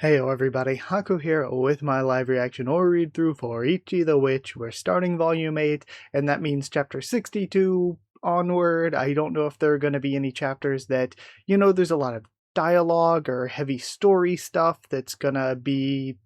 Heyo everybody, Haku here with my live reaction or read through for Ichi the Witch. We're starting volume 8, and that means chapter 62 onward. I don't know if there are going to be any chapters that, there's a lot of dialogue or heavy story stuff that's gonna be,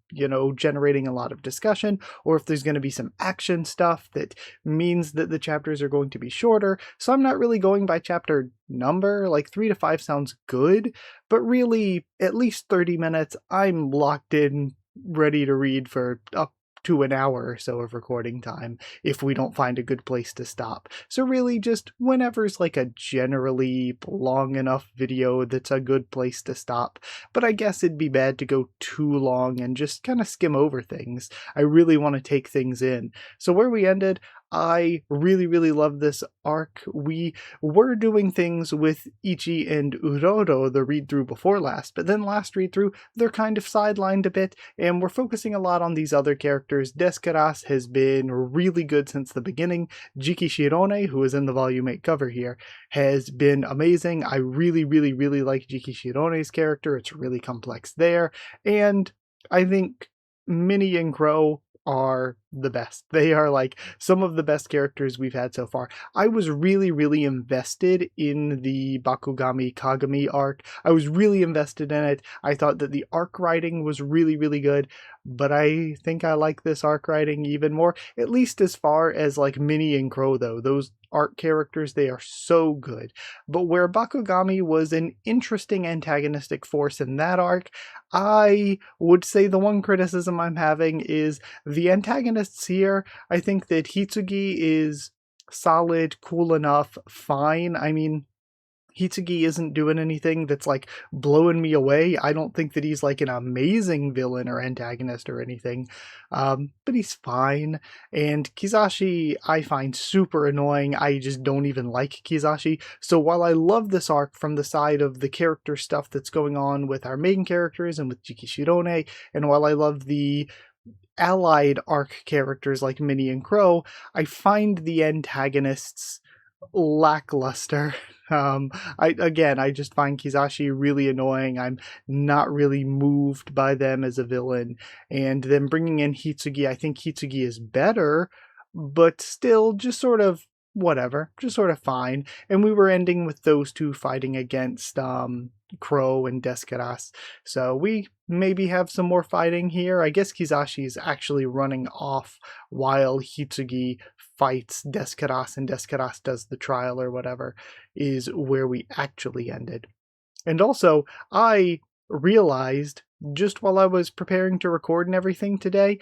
generating a lot of discussion, or if there's going to be some action stuff that means that the chapters are going to be shorter. So I'm not really going by chapter number, like 3 to 5 sounds good, but really at least 30 minutes. I'm locked in, ready to read for up to an hour or so of recording time if we don't find a good place to stop. So really just whenever's like a generally long enough video that's a good place to stop. But I guess it'd be bad to go too long and just kind of skim over things. I really want to take things in. So where we ended, I really love this arc. We were doing things with Ichi and Uroro the read-through before last, but then last read-through they're kind of sidelined a bit, and we're focusing a lot on these other characters. Descaras has been really good since the beginning. Jiki Shirone, who is in the volume 8 cover here, has been amazing. I really like Jiki Shirone's character. It's really complex there, and I think Minnie and Chro are the best. They are like some of the best characters we've had so far. I was really invested in the Bakugami Kagami arc. I was really invested in it. I thought that the arc writing was really good, but I think I like this arc writing even more, at least as far as like Minnie and Chro though. Those arc characters, they are so good. But where Bakugami was an interesting antagonistic force in that arc, I would say the one criticism I'm having is the antagonists here. I think that Hitsugi is solid, cool enough, fine. I mean, Hitsugi isn't doing anything that's like blowing me away. I don't think that he's like an amazing villain or antagonist or anything, but he's fine. And Kizashi I find super annoying. I just don't even like Kizashi. So while I love this arc from the side of the character stuff that's going on with our main characters and with Jiki Shirone, and while I love the allied arc characters like Minnie and Chro, I find the antagonists lackluster. I just find Kizashi really annoying. I'm not really moved by them as a villain. And then bringing in Hitsugi, I think Hitsugi is better, but still just sort of whatever, just sort of fine. And we were ending with those two fighting against Chro and Descaras. So we maybe have some more fighting here. I guess Kizashi is actually running off while Hitsugi fights Descaras and Descaras does the trial or whatever, is where we actually ended. And also, I realized just while I was preparing to record and everything today,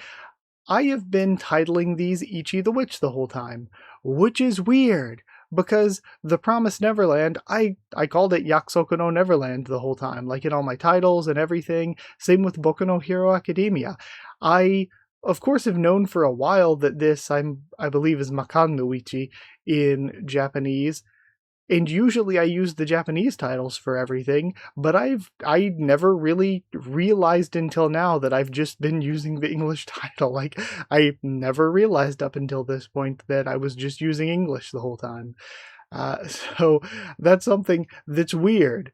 I have been titling these Ichi the Witch the whole time, which is weird, because The Promised Neverland, I called it Yakusoku no Neverland the whole time, like in all my titles and everything. Same with Boku no Hero Academia. I, of course, have known for a while that this, I believe, is Makan no Ichi in Japanese, and usually I use the Japanese titles for everything, but I never really realized until now that I've just been using the English title. Like, I never realized up until this point that I was just using English the whole time. So that's something that's weird.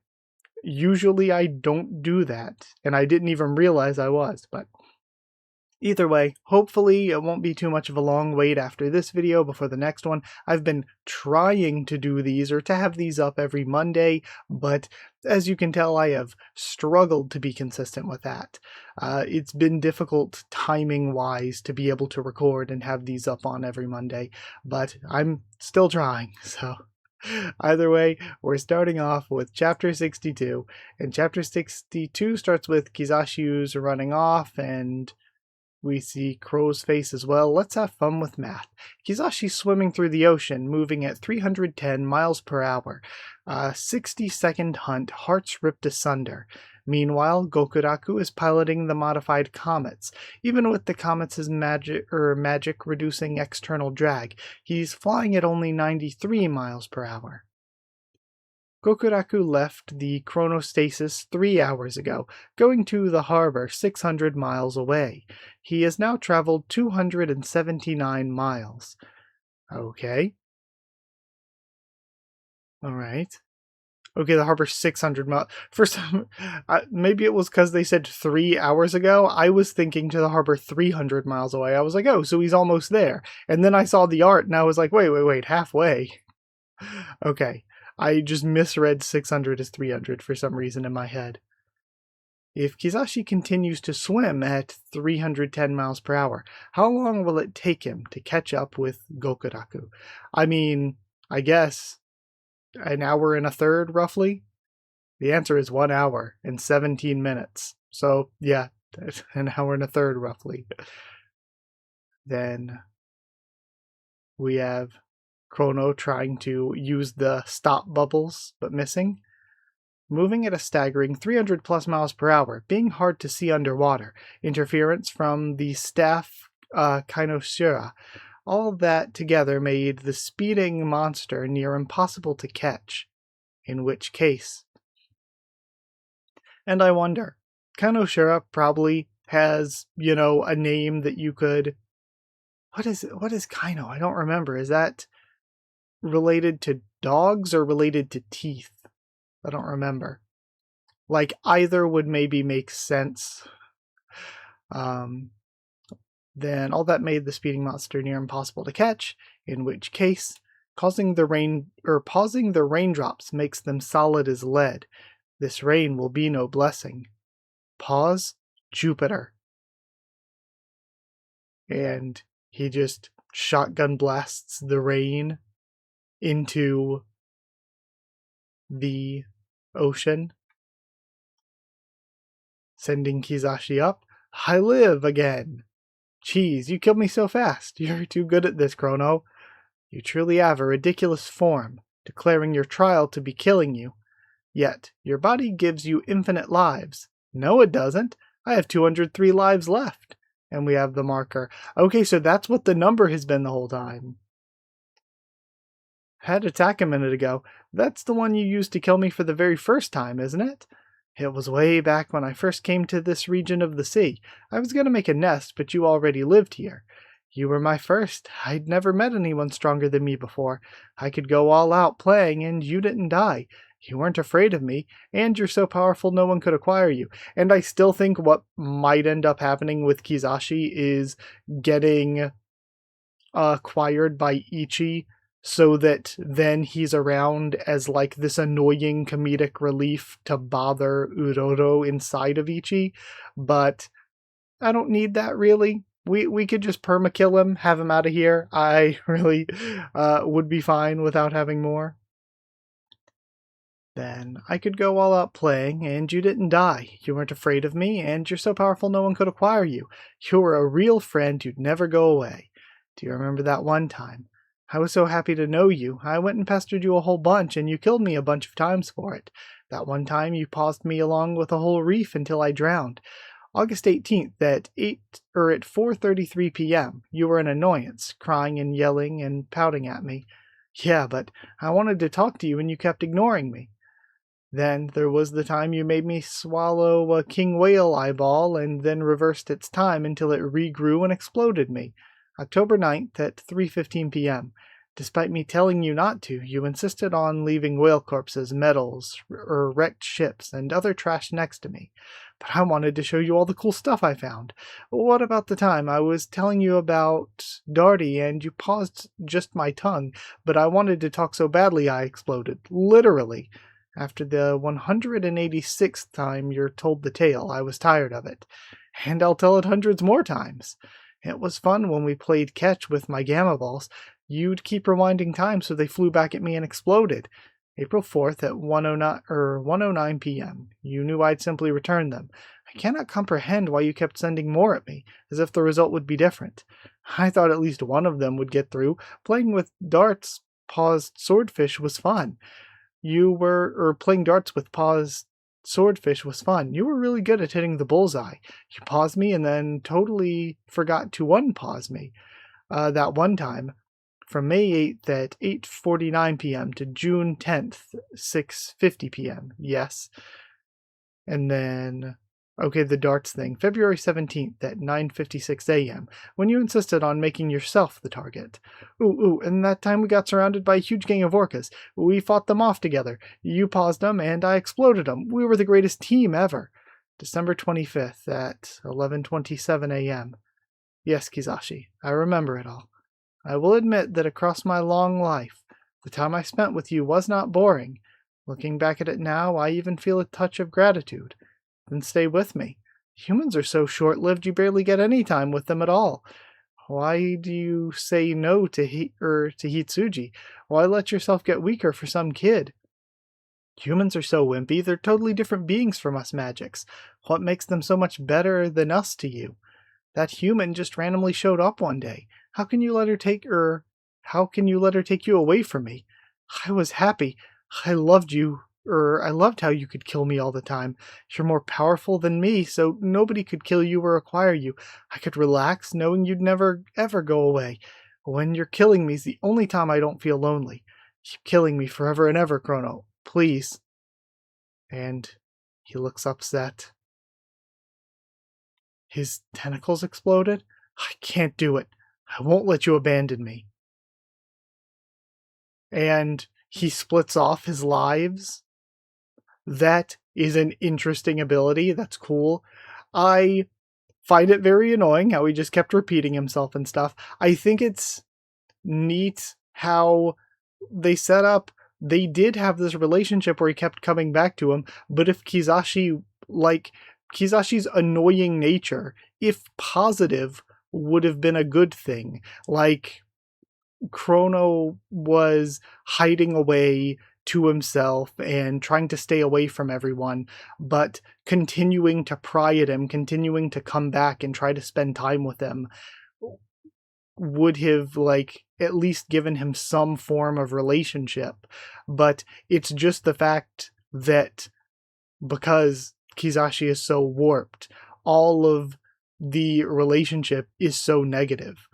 Usually I don't do that, and I didn't even realize I was, but either way, hopefully it won't be too much of a long wait after this video before the next one. I've been trying to do these or to have these up every Monday, but as you can tell, I have struggled to be consistent with that. It's been difficult timing-wise to be able to record and have these up on every Monday, but I'm still trying, so... Either way, we're starting off with Chapter 62, and Chapter 62 starts with Kizashi's running off, and we see Chro's face as well. Let's have fun with math. Kizashi's swimming through the ocean, moving at 310 miles per hour. 60-second hunt, hearts ripped asunder. Meanwhile, Gokuraku is piloting the modified comets. Even with the comets' magic reducing external drag, he's flying at only 93 miles per hour. Gokuraku left the chronostasis 3 hours ago, going to the harbor 600 miles away. He has now traveled 279 miles. Okay. Alright. Okay, the harbor's 600 miles. For some, maybe it was because they said 3 hours ago. I was thinking to the harbor 300 miles away. I was like, oh, so he's almost there. And then I saw the art and I was like, wait, halfway. Okay, I just misread 600 as 300 for some reason in my head. If Kizashi continues to swim at 310 miles per hour, how long will it take him to catch up with Gokuraku? I mean, I guess an hour and a third, roughly? The answer is 1 hour and 17 minutes. So, yeah, an hour and a third, roughly. Then we have Chrono trying to use the stop bubbles, but missing. Moving at a staggering 300 plus miles per hour, being hard to see underwater, interference from the staff Kainoshira. All that together made the speeding monster near impossible to catch. In which case. And I wonder, Kainoshira probably has, a name that you could... What is Kaino? I don't remember. Is that related to dogs or related to teeth? I don't remember. Like, either would maybe make sense. Then all that made the speeding monster near impossible to catch, in which case, pausing the raindrops makes them solid as lead. This rain will be no blessing. Pause, Jupiter. And he just shotgun blasts the rain into the ocean, sending Kizashi up. I live again. Jeez, you killed me so fast. You're too good at this, Chrono. You truly have a ridiculous form, declaring your trial to be killing you. Yet, your body gives you infinite lives. No, it doesn't. I have 203 lives left. And we have the marker. Okay, so that's what the number has been the whole time. Had attack a minute ago. That's the one you used to kill me for the very first time, isn't it? It was way back when I first came to this region of the sea. I was going to make a nest, but you already lived here. You were my first. I'd never met anyone stronger than me before. I could go all out playing, and you didn't die. You weren't afraid of me, and you're so powerful no one could acquire you. And I still think what might end up happening with Kizashi is getting acquired by Ichi, so that then he's around as like this annoying comedic relief to bother Uroro inside of Ichi. But I don't need that, really. We could just permakill him, have him out of here. I really would be fine without having more. Then I could go all out playing, and you didn't die. You weren't afraid of me, and you're so powerful no one could acquire you. You were a real friend who'd never go away. Do you remember that one time? I was so happy to know you. I went and pestered you a whole bunch, and you killed me a bunch of times for it. That one time you paused me along with a whole reef until I drowned. August 18th at 4:33 p.m. You were an annoyance, crying and yelling and pouting at me. Yeah, but I wanted to talk to you and you kept ignoring me. Then there was the time you made me swallow a king whale eyeball and then reversed its time until it regrew and exploded me. October 9th at 3:15 p.m. Despite me telling you not to, you insisted on leaving whale corpses, medals, or wrecked ships, and other trash next to me. But I wanted to show you all the cool stuff I found. What about the time I was telling you about Darty and you paused just my tongue, but I wanted to talk so badly I exploded. Literally. After the 186th time you're told the tale, I was tired of it. And I'll tell it hundreds more times. It was fun when we played catch with my gamma balls. You'd keep rewinding time so they flew back at me and exploded. April 4th at 1:09 p.m. You knew I'd simply return them. I cannot comprehend why you kept sending more at me, as if the result would be different. I thought at least one of them would get through. Playing with darts, paused swordfish was fun. Playing darts with paused swordfish was fun. You were really good at hitting the bullseye. You paused me and then totally forgot to unpause me. That one time, from May 8th at 8:49 p.m. to June 10th, 6:50 p.m. Yes. And then Okay, the darts thing. February 17th at 9:56 a.m., when you insisted on making yourself the target. Ooh, and that time we got surrounded by a huge gang of orcas. We fought them off together. You paused them, and I exploded them. We were the greatest team ever. December 25th at 11:27 a.m. Yes, Kizashi, I remember it all. I will admit that across my long life, the time I spent with you was not boring. Looking back at it now, I even feel a touch of gratitude. Then stay with me. Humans are so short-lived you barely get any time with them at all. Why do you say no to to Hitsuji? Why let yourself get weaker for some kid? Humans are so wimpy, they're totally different beings from us magics. What makes them so much better than us to you? That human just randomly showed up one day. How can you let her take you away from me? I was happy. I loved you. I loved how you could kill me all the time. You're more powerful than me, so nobody could kill you or acquire you. I could relax knowing you'd never ever go away. When you're killing me is the only time I don't feel lonely. Keep killing me forever and ever, Chrono. Please. And he looks upset. His tentacles exploded? I can't do it. I won't let you abandon me. And he splits off his lives. That is an interesting ability. That's cool. I find it very annoying how he just kept repeating himself and stuff. I think it's neat how they set up. They did have this relationship where he kept coming back to him, but if Kizashi's annoying nature, if positive, would have been a good thing. Like, Chrono was hiding away to himself and trying to stay away from everyone, but continuing to pry at him, continuing to come back and try to spend time with him would have, at least given him some form of relationship. But it's just the fact that because Kizashi is so warped, all of the relationship is so negative.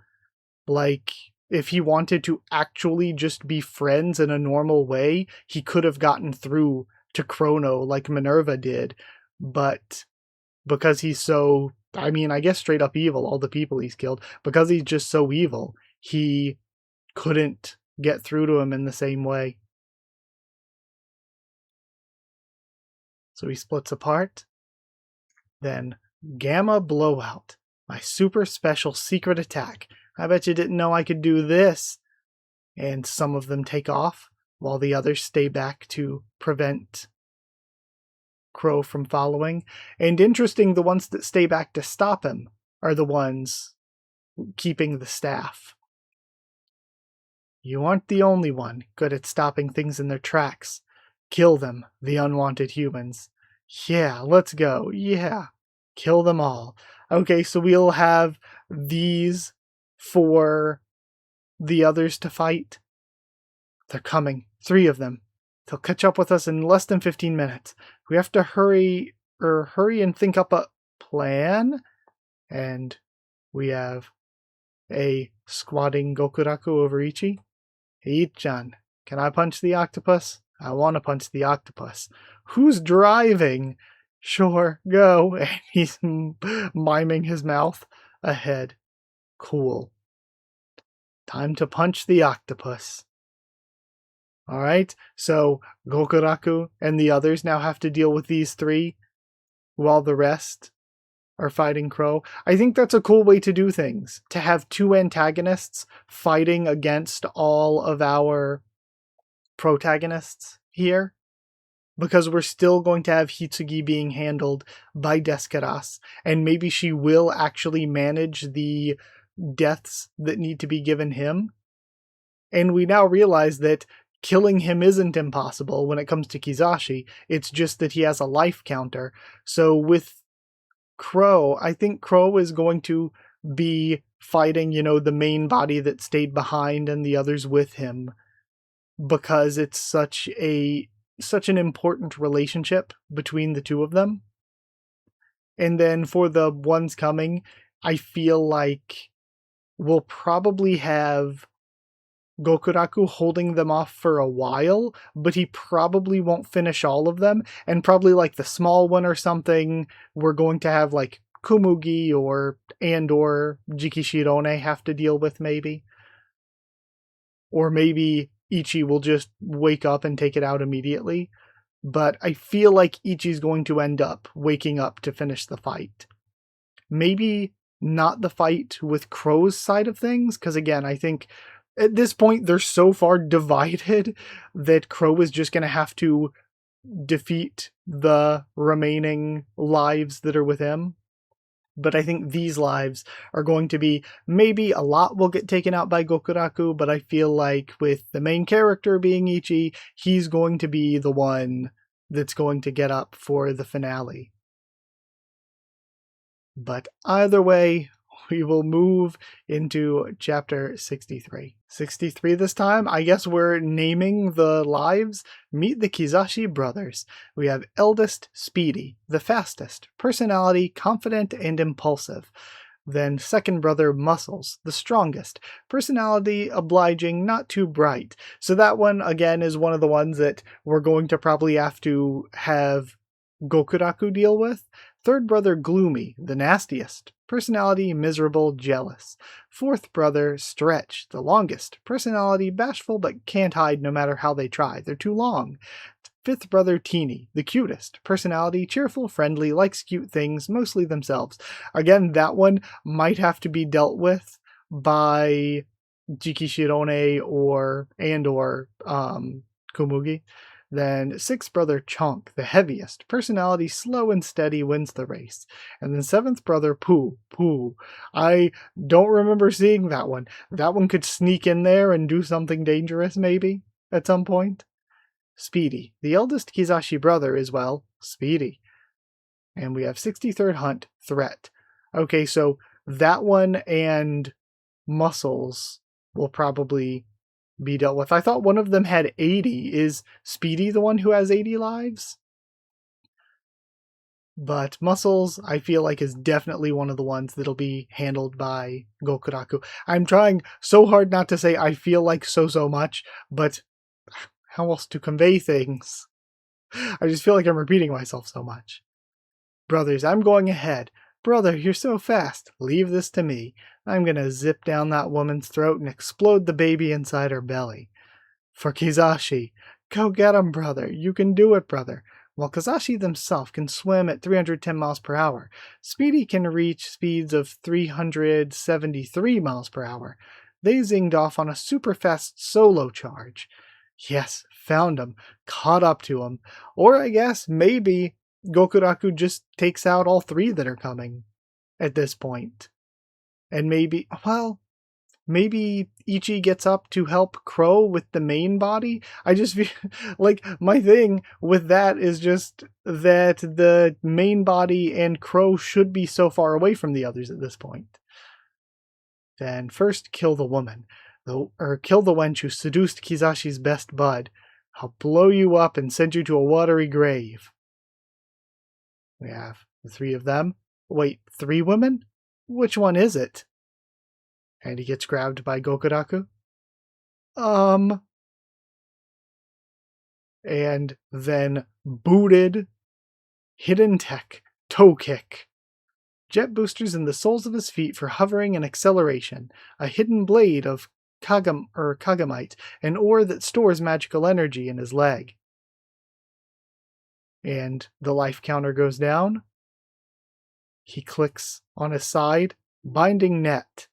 Like, if he wanted to actually just be friends in a normal way, he could have gotten through to Chrono like Minerva did. But because he's so, I guess straight up evil, all the people he's killed, because he's just so evil, he couldn't get through to him in the same way. So he splits apart. Then Gamma Blowout, my super special secret attack. I bet you didn't know I could do this. And some of them take off, while the others stay back to prevent Chro from following. And interesting, the ones that stay back to stop him are the ones keeping the staff. You aren't the only one good at stopping things in their tracks. Kill them, the unwanted humans. Yeah, let's go. Yeah. Kill them all. Okay, so we'll have these for the others to fight. They're coming. 3 of them. They'll catch up with us in less than 15 minutes. We have to hurry and think up a plan. And we have a squatting Gokuraku over Ichi. Hey, Ichi-chan, can I punch the octopus? I want to punch the octopus. Who's driving? Sure, go. And he's miming his mouth ahead. Cool. Time to punch the octopus. Alright, so Gokuraku and the others now have to deal with these 3 while the rest are fighting Chro. I think that's a cool way to do things. To have 2 antagonists fighting against all of our protagonists here. Because we're still going to have Hitsugi being handled by Descaras, and maybe she will actually manage the deaths that need to be given him. And we now realize that killing him isn't impossible when it comes to Kizashi, it's just that he has a life counter. So with Chro, I think Chro is going to be fighting, the main body that stayed behind and the others with him, because it's such an important relationship between the 2 of them. And then for the ones coming, I feel like we'll probably have Gokuraku holding them off for a while, but he probably won't finish all of them, and probably like the small one or something, we're going to have like Kumugi or Jikishirone have to deal with maybe. Or maybe Ichi will just wake up and take it out immediately. But I feel like Ichi's going to end up waking up to finish the fight. Maybe not the fight with Chro's side of things, because again, I think at this point they're so far divided that Chro is just going to have to defeat the remaining lives that are with him. But I think these lives are going to be, maybe a lot will get taken out by Gokuraku, but I feel like with the main character being Ichi, he's going to be the one that's going to get up for the finale. But either way, we will move into chapter 63. 63 this time, I guess we're naming the lives. Meet the Kizashi brothers. We have eldest, Speedy, the fastest, personality, confident and impulsive. Then second brother, Muscles, the strongest, personality, obliging, not too bright. So that one, again, is one of the ones that we're going to probably have Gokuraku deal with. Third brother, Gloomy, the nastiest, personality, miserable, jealous. Fourth brother, Stretch, the longest, personality, bashful but can't hide no matter how they try, they're too long. Fifth brother, Teeny, the cutest, personality, cheerful, friendly, likes cute things, mostly themselves. Again, that one might have to be dealt with by Jikishirone or Kumugi. Then sixth brother, Chonk, the heaviest, personality, slow and steady, wins the race. And then seventh brother, Pooh. I don't remember seeing that one. That one could sneak in there and do something dangerous, maybe, at some point. Speedy, the eldest Kizashi brother, is, well, speedy. And we have 63rd Hunt, Threat. Okay, so that one and Muscles will probably be dealt with. I thought one of them had 80. Is Speedy the one who has 80 lives? But Muscles, I feel like, is definitely one of the ones that'll be handled by Gokuraku. I'm trying so hard not to say I feel like so much, but how else to convey things? I just feel like I'm repeating myself so much. Brothers, I'm going ahead. Brother, you're so fast. Leave this to me. I'm gonna zip down that woman's throat and explode the baby inside her belly. For Kizashi, go get him, brother. You can do it, brother. While Kizashi themselves can swim at 310 miles per hour, Speedy can reach speeds of 373 miles per hour. They zinged off on a super fast solo charge. Yes, found him, caught up to him. Or I guess maybe Gokuraku just takes out all three that are coming at this point. And maybe Ichi gets up to help Chro with the main body. I just feel like my thing with that is just that the main body and Chro should be so far away from the others at this point. Then first kill the woman, kill the wench who seduced Kizashi's best bud. I'll blow you up and send you to a watery grave. We have the three of them. Wait, 3 women? Which one is it? And he gets grabbed by Gokuraku. And then booted. Hidden tech. Toe kick. Jet boosters in the soles of his feet for hovering and acceleration. A hidden blade of Kagamite. An ore that stores magical energy in his leg. And the life counter goes down. He clicks on his side. Binding net.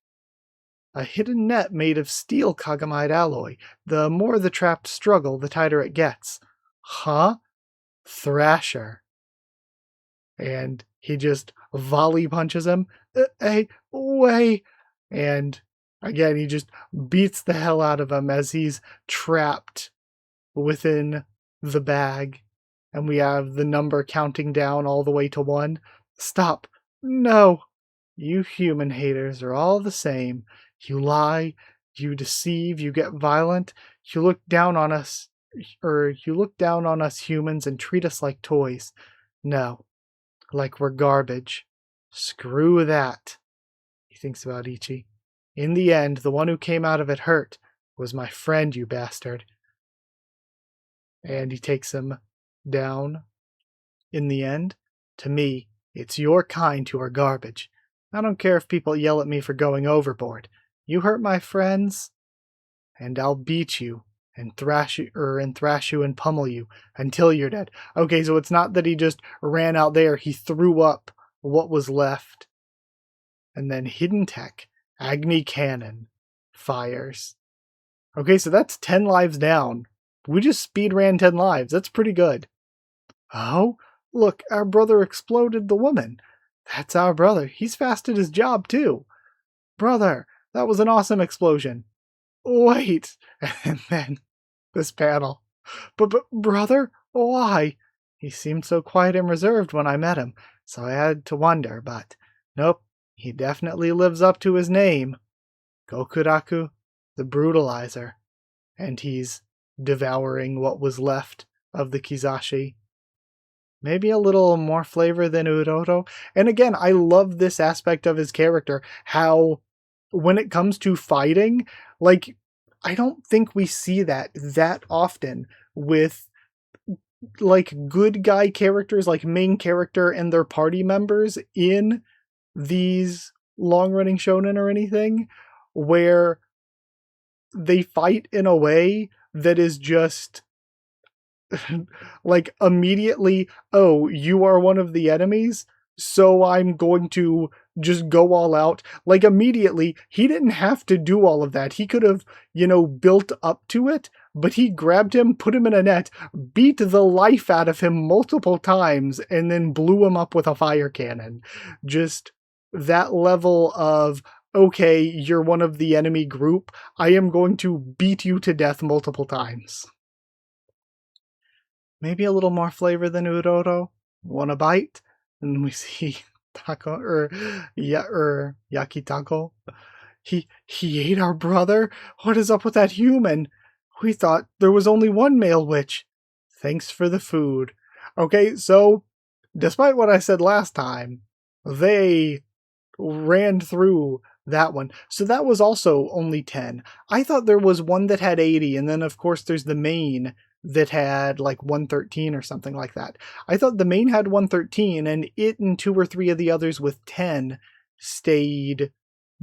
A hidden net made of steel Kagamite alloy. The more the trapped struggle, the tighter it gets. Huh? Thrasher. And he just volley punches him. Hey, way! And again, he just beats the hell out of him as he's trapped within the bag. And we have the number counting down all the way to 1. Stop. No. You human haters are all the same. You lie, you deceive, you get violent, you look down on us humans and treat us like toys. No, like we're garbage. Screw that. He thinks about Ichi. In the end, the one who came out of it hurt, was my friend, you bastard. And he takes him down. In the end, to me, it's your kind who are garbage. I don't care if people yell at me for going overboard. You hurt my friends, and I'll beat you and thrash you and pummel you until you're dead. Okay, so it's not that he just ran out there, he threw up what was left. And then hidden tech, Agni Cannon, fires. Okay, so that's 10 lives down. We just speed ran 10 lives. That's pretty good. Oh, look, our brother exploded the woman. That's our brother. He's fast at his job, too. Brother, that was an awesome explosion. Wait. And then this panel. But brother, why? He seemed so quiet and reserved when I met him, so I had to wonder, but nope, he definitely lives up to his name. Gokuraku, the Brutalizer. And he's devouring what was left of the Kizashi. Maybe a little more flavor than Uroro. And again, I love this aspect of his character, how when it comes to fighting, like, I don't think we see that often with like good guy characters, like main character and their party members in these long-running shonen or anything, where they fight in a way that is just like immediately, oh, you are one of the enemies, so I'm going to just go all out. Like immediately, he didn't have to do all of that. He could have, built up to it, but he grabbed him, put him in a net, beat the life out of him multiple times, and then blew him up with a fire cannon. Just that level of, okay, you're one of the enemy group, I am going to beat you to death multiple times. Maybe a little more flavor than Uroro. Want a bite? And we see Taco or Yakitako. He ate our brother? What is up with that human? We thought there was only one male witch. Thanks for the food. Okay, so despite what I said last time, they ran through that one. So that was also only 10. I thought there was one that had 80, and then of course there's the main that had like 113 or something like that. I thought the main had 113, and it and 2 or 3 of the others with 10 stayed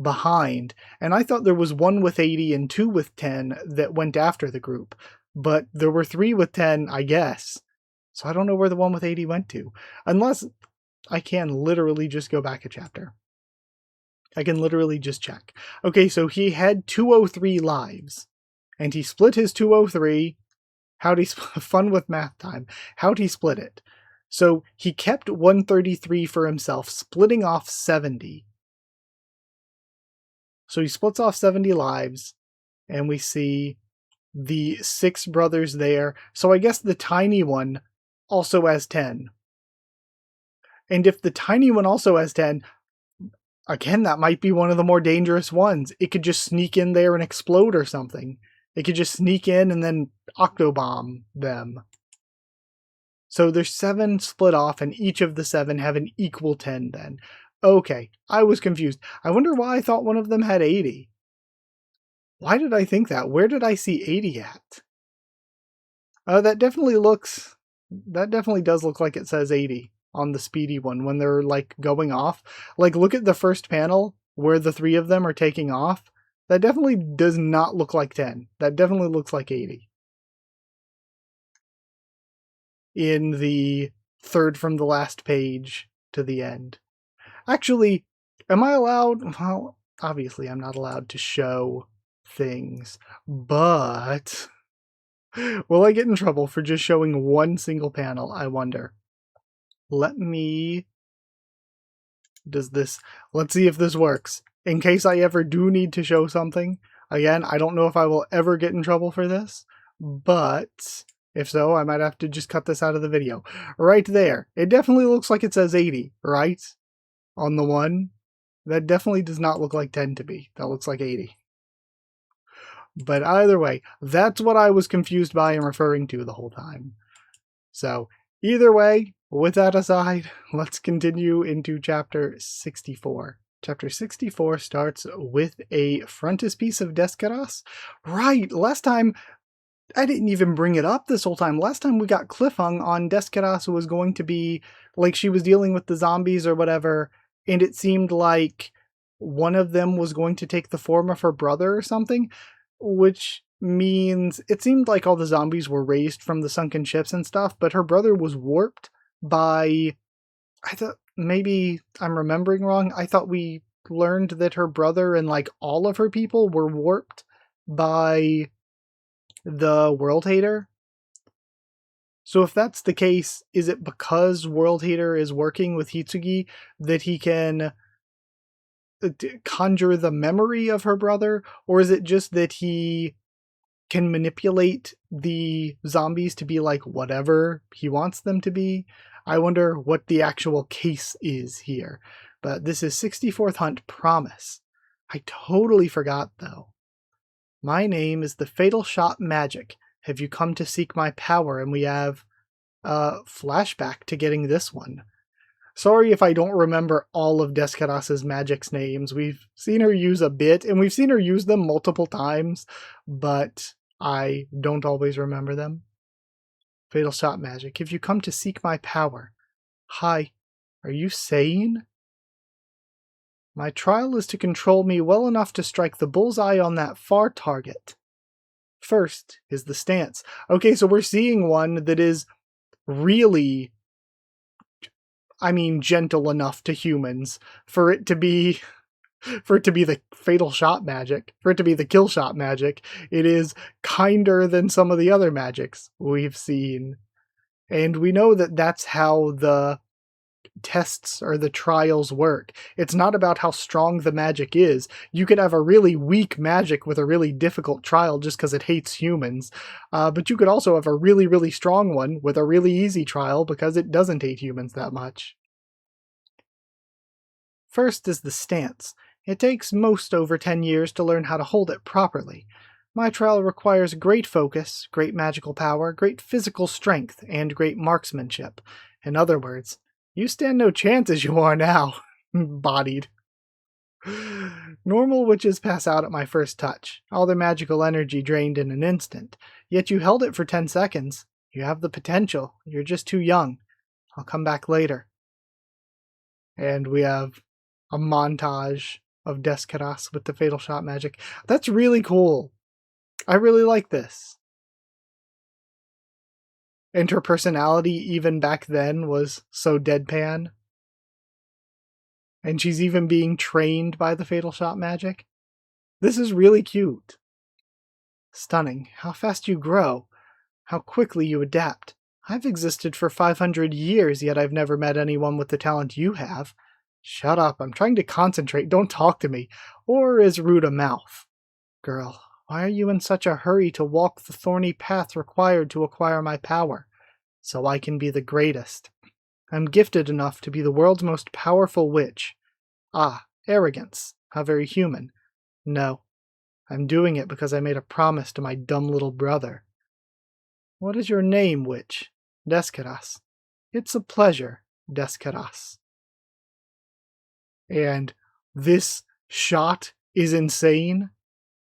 behind. And I thought there was one with 80 and 2 with 10 that went after the group. But there were 3 with 10, I guess. So I don't know where the one with 80 went to. Unless I can literally just go back a chapter. I can literally just check. Okay, so he had 203 lives. And he split his 203. How'd he fun with math time? How'd he split it? So he kept 133 for himself, splitting off 70. So he splits off 70 lives, and we see the 6 brothers there. So I guess the tiny one also has 10. And if the tiny one also has 10, again, that might be one of the more dangerous ones. It could just sneak in there and explode or something. It could just sneak in and then octobomb them. So there's 7 split off, and each of the 7 have an equal 10 then. Okay, I was confused. I wonder why I thought one of them had 80. Why did I think that? Where did I see 80 at? That definitely does look like it says 80 on the speedy one when they're like going off. Like look at the first panel where the 3 of them are taking off. That definitely does not look like 10. That definitely looks like 80. In the third from the last page to the end. Actually, am I allowed? Well, obviously I'm not allowed to show things, but will I get in trouble for just showing one single panel? I wonder. Let's see if this works. In case I ever do need to show something. Again, I don't know if I will ever get in trouble for this, but if so, I might have to just cut this out of the video. Right there. It definitely looks like it says 80, right? On the one. That definitely does not look like 10 to me. That looks like 80. But either way, that's what I was confused by and referring to the whole time. So, either way, with that aside, let's continue into chapter 64. Chapter 64 starts with a frontispiece of Descaras. Right, last time, I didn't even bring it up this whole time. Last time we got cliffhung on Descaras was going to be, like, she was dealing with the zombies or whatever, and it seemed like one of them was going to take the form of her brother or something, which means it seemed like all the zombies were raised from the sunken ships and stuff, but her brother was warped by... I thought maybe I'm remembering wrong. I thought we learned that her brother and like all of her people were warped by the World Hater. So if that's the case, is it because World Hater is working with Hitsugi that he can conjure the memory of her brother? Or is it just that he can manipulate the zombies to be like whatever he wants them to be? I wonder what the actual case is here. But this is 64th Hunt Promise. I totally forgot though. My name is the Fatal Shot Magic. Have you come to seek my power? And we have a flashback to getting this one. Sorry if I don't remember all of Descaras's magic's names. We've seen her use a bit, and we've seen her use them multiple times, but I don't always remember them. Fatal Shot Magic. Have you come to seek my power? Hi, are you sane? My trial is to control me well enough to strike the bullseye on that far target. First is the stance. Okay, so we're seeing one that is really, gentle enough to humans for it to be the fatal shot magic, for it to be the kill shot magic. It is kinder than some of the other magics we've seen. And we know that that's how the tests or the trials work. It's not about how strong the magic is. You could have a really weak magic with a really difficult trial just because it hates humans. But you could also have a really, really strong one with a really easy trial because it doesn't hate humans that much. First is the stance. It takes most over 10 years to learn how to hold it properly. My trial requires great focus, great magical power, great physical strength, and great marksmanship. In other words, you stand no chance as you are now. Bodied. Normal witches pass out at my first touch, all their magical energy drained in an instant. Yet you held it for 10 seconds. You have the potential. You're just too young. I'll come back later. And we have a montage of Descaras with the Fatal Shot magic. That's really cool. I really like this. And her personality, even back then, was so deadpan. And she's even being trained by the Fatal Shot magic. This is really cute. Stunning. How fast you grow. How quickly you adapt. I've existed for 500 years, yet I've never met anyone with the talent you have. Shut up, I'm trying to concentrate, don't talk to me. Or is rude a mouth? Girl, why are you in such a hurry to walk the thorny path required to acquire my power? So I can be the greatest. I'm gifted enough to be the world's most powerful witch. Ah, arrogance. How very human. No, I'm doing it because I made a promise to my dumb little brother. What is your name, witch? Descaras. It's a pleasure, Descaras. And this shot is insane.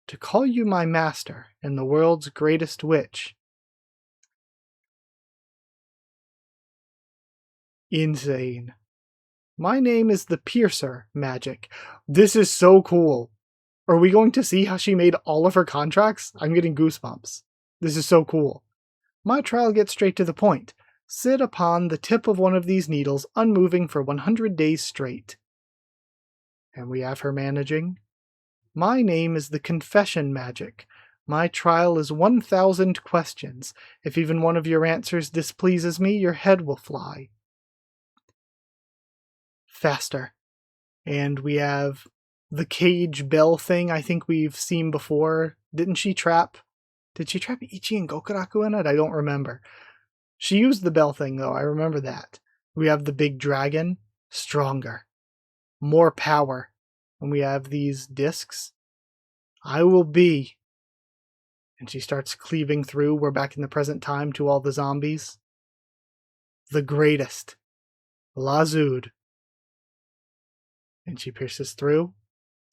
To call you my master and the world's greatest witch. Insane. My name is the Piercer Magic. This is so cool. Are we going to see how she made all of her contracts? I'm getting goosebumps. This is so cool. My trial gets straight to the point. Sit upon the tip of one of these needles, unmoving for 100 days straight. And we have her managing. My name is the Confession Magic. My trial is 1,000 questions. If even one of your answers displeases me, your head will fly. Faster. And we have the cage bell thing I think we've seen before. Did she trap Ichi and Gokuraku in it? I don't remember. She used the bell thing though, I remember that. We have the big dragon. Stronger. More power. And we have these discs. I will be. And she starts cleaving through. We're back in the present time to all the zombies. The greatest. Lazud. And she pierces through.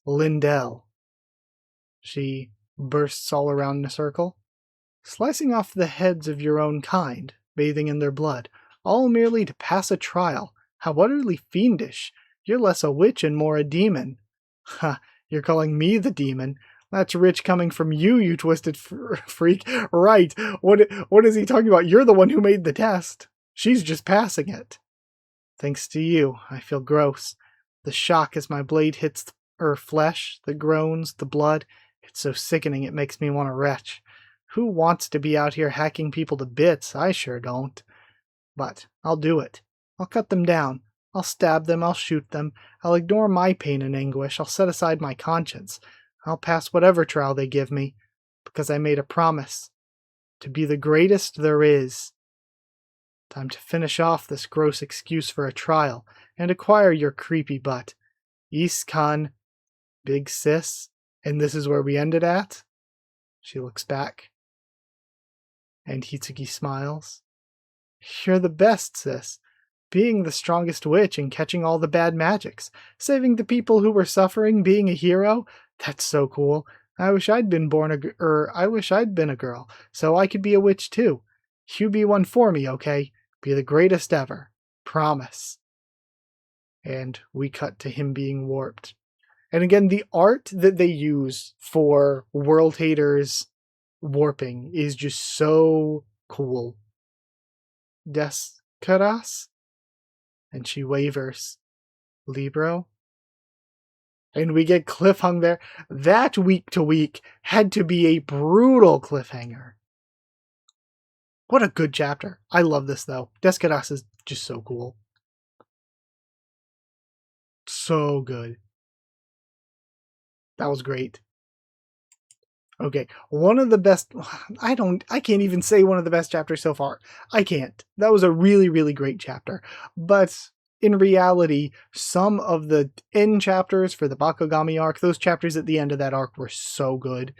Lindell. She bursts all around in a circle. Slicing off the heads of your own kind, bathing in their blood, all merely to pass a trial. How utterly fiendish. You're less a witch and more a demon. Ha, you're calling me the demon. That's rich coming from you, you twisted freak. Right, what is he talking about? You're the one who made the test. She's just passing it. Thanks to you, I feel gross. The shock as my blade hits her flesh, the groans, the blood. It's so sickening it makes me want to retch. Who wants to be out here hacking people to bits? I sure don't. But I'll do it. I'll cut them down. I'll stab them. I'll shoot them. I'll ignore my pain and anguish. I'll set aside my conscience. I'll pass whatever trial they give me, because I made a promise. To be the greatest there is. Time to finish off this gross excuse for a trial, and acquire your creepy butt. Iskan, big sis, and this is where we ended at? She looks back. And Hitsuki smiles. You're the best, sis. Being the strongest witch and catching all the bad magics. Saving the people who were suffering, being a hero. That's so cool. I wish I'd been a girl, so I could be a witch too. You be one for me, okay? Be the greatest ever. Promise. And we cut to him being warped. And again, the art that they use for World Haters warping is just so cool. Descaras? And she wavers. Libro? And we get cliffhung there. That week to week had to be a brutal cliffhanger. What a good chapter. I love this though. Descaras is just so cool. So good. That was great. Okay, one of the best, I can't even say one of the best chapters so far. I can't. That was a really, really great chapter. But in reality, some of the end chapters for the Bakugami arc, those chapters at the end of that arc were so good.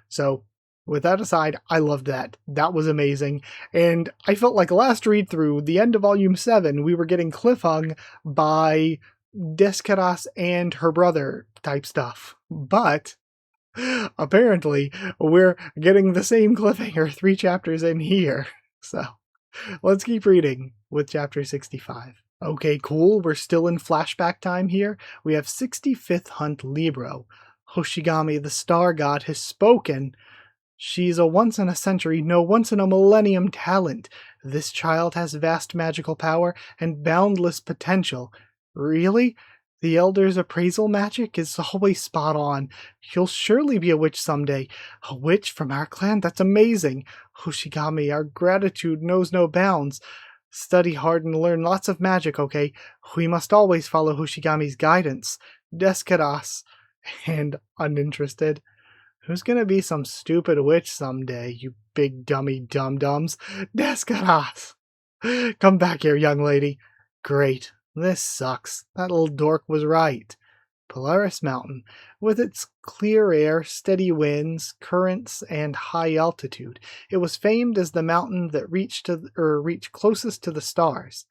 So with that aside, I loved that. That was amazing. And I felt like last read through, the end of Volume 7, we were getting cliffhung by Descaras and her brother type stuff. But apparently, we're getting the same cliffhanger 3 chapters in here. So, let's keep reading with chapter 65. Okay, cool. We're still in flashback time here. We have 65th Hunt Libro. Hoshigami, the star god, has spoken. She's a once-in-a-century, no once-in-a-millennium talent. This child has vast magical power and boundless potential. Really? The Elder's appraisal magic is always spot on. You'll surely be a witch someday. A witch from our clan? That's amazing. Hoshigami, our gratitude knows no bounds. Study hard and learn lots of magic, okay? We must always follow Hoshigami's guidance. Descaras. And uninterested. Who's gonna be some stupid witch someday, you big dummy dum-dums? Descaras. Come back here, young lady. Great. This sucks. That little dork was right. Polaris Mountain, with its clear air, steady winds, currents, and high altitude, it was famed as the mountain that reached closest to the stars.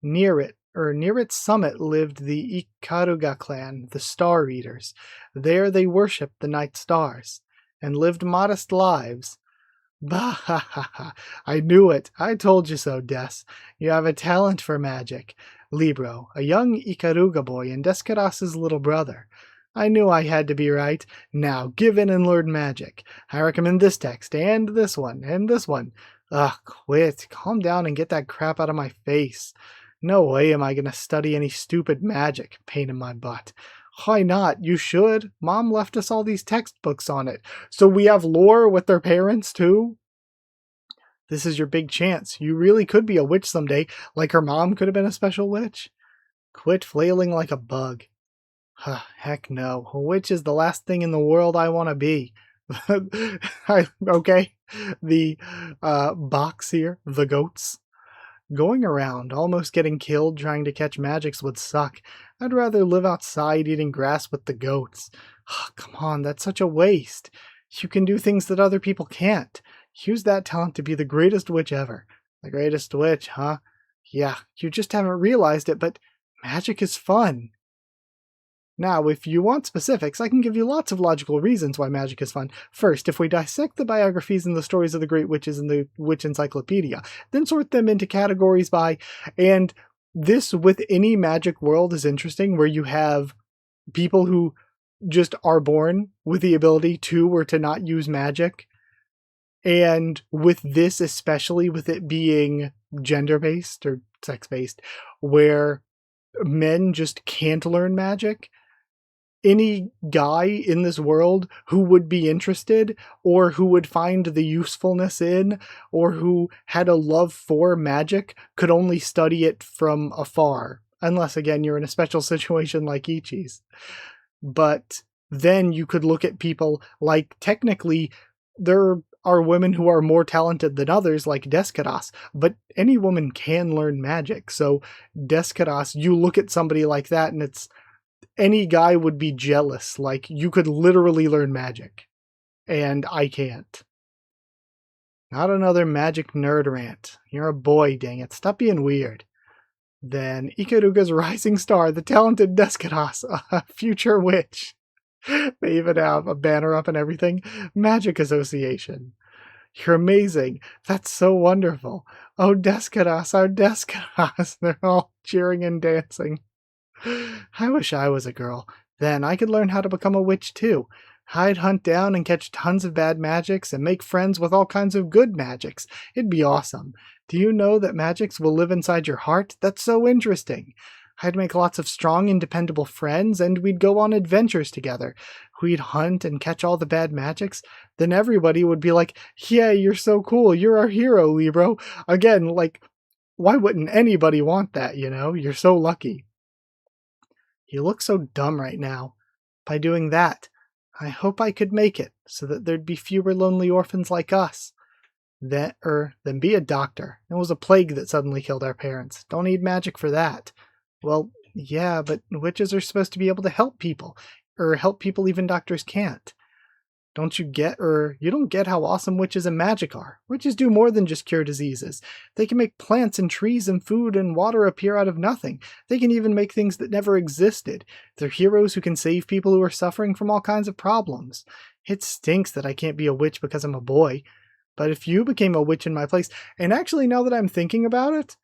Near its summit lived the Ikaruga clan, the Star Eaters. There they worshipped the night stars, and lived modest lives. Bah ha ha ha. I knew it. I told you so, Des. You have a talent for magic. Libro, a young Ikaruga boy and Descaras's little brother. I knew I had to be right. Now, give in and learn magic. I recommend this text, and this one, and this one. Ugh, quit. Calm down and get that crap out of my face. No way am I gonna study any stupid magic. Pain in my butt. Why not? You should. Mom left us all these textbooks on it. So we have lore with their parents, too? This is your big chance. You really could be a witch someday, like her mom could have been a special witch. Quit flailing like a bug. Heck no. A witch is the last thing in the world I want to be. Okay? The box here, the goats. Going around, almost getting killed trying to catch magics would suck. I'd rather live outside eating grass with the goats. Come on, that's such a waste. You can do things that other people can't. Use that talent to be the greatest witch ever. The greatest witch, huh? Yeah, you just haven't realized it, but magic is fun. Now, if you want specifics, I can give you lots of logical reasons why magic is fun. First, if we dissect the biographies and the stories of the great witches in the Witch Encyclopedia, then sort them into categories by, and this with any magic world is interesting, where you have people who just are born with the ability to or to not use magic. And with this, especially with it being gender-based or sex-based, where men just can't learn magic, any guy in this world who would be interested or who would find the usefulness in or who had a love for magic could only study it from afar. Unless, again, you're in a special situation like Ichi's. But then you could look at people like, technically, there are women who are more talented than others, like Descaras, but any woman can learn magic. So Descaras, you look at somebody like that and it's, any guy would be jealous. Like, you could literally learn magic. And I can't. Not another magic nerd rant. You're a boy, dang it. Stop being weird. Then Ikaruga's rising star, the talented Descaras, a future witch. They even have a banner up and everything. Magic Association. You're amazing. That's so wonderful. Oh, Descaras, our Descaras. They're all cheering and dancing. I wish I was a girl. Then I could learn how to become a witch too. I'd hunt down and catch tons of bad magics and make friends with all kinds of good magics. It'd be awesome. Do you know that magics will live inside your heart? That's so interesting. I'd make lots of strong and dependable friends, and we'd go on adventures together. We'd hunt and catch all the bad magics. Then everybody would be like, yeah, you're so cool. You're our hero, Libro. Again, like, why wouldn't anybody want that, you know? You're so lucky. You look so dumb right now. By doing that, I hope I could make it, so that there'd be fewer lonely orphans like us. Then be a doctor. It was a plague that suddenly killed our parents. Don't need magic for that. Well, yeah, but witches are supposed to be able to help people. Help people even doctors can't. You don't get how awesome witches and magic are. Witches do more than just cure diseases. They can make plants and trees and food and water appear out of nothing. They can even make things that never existed. They're heroes who can save people who are suffering from all kinds of problems. It stinks that I can't be a witch because I'm a boy. But if you became a witch in my place, and actually now that I'm thinking about it,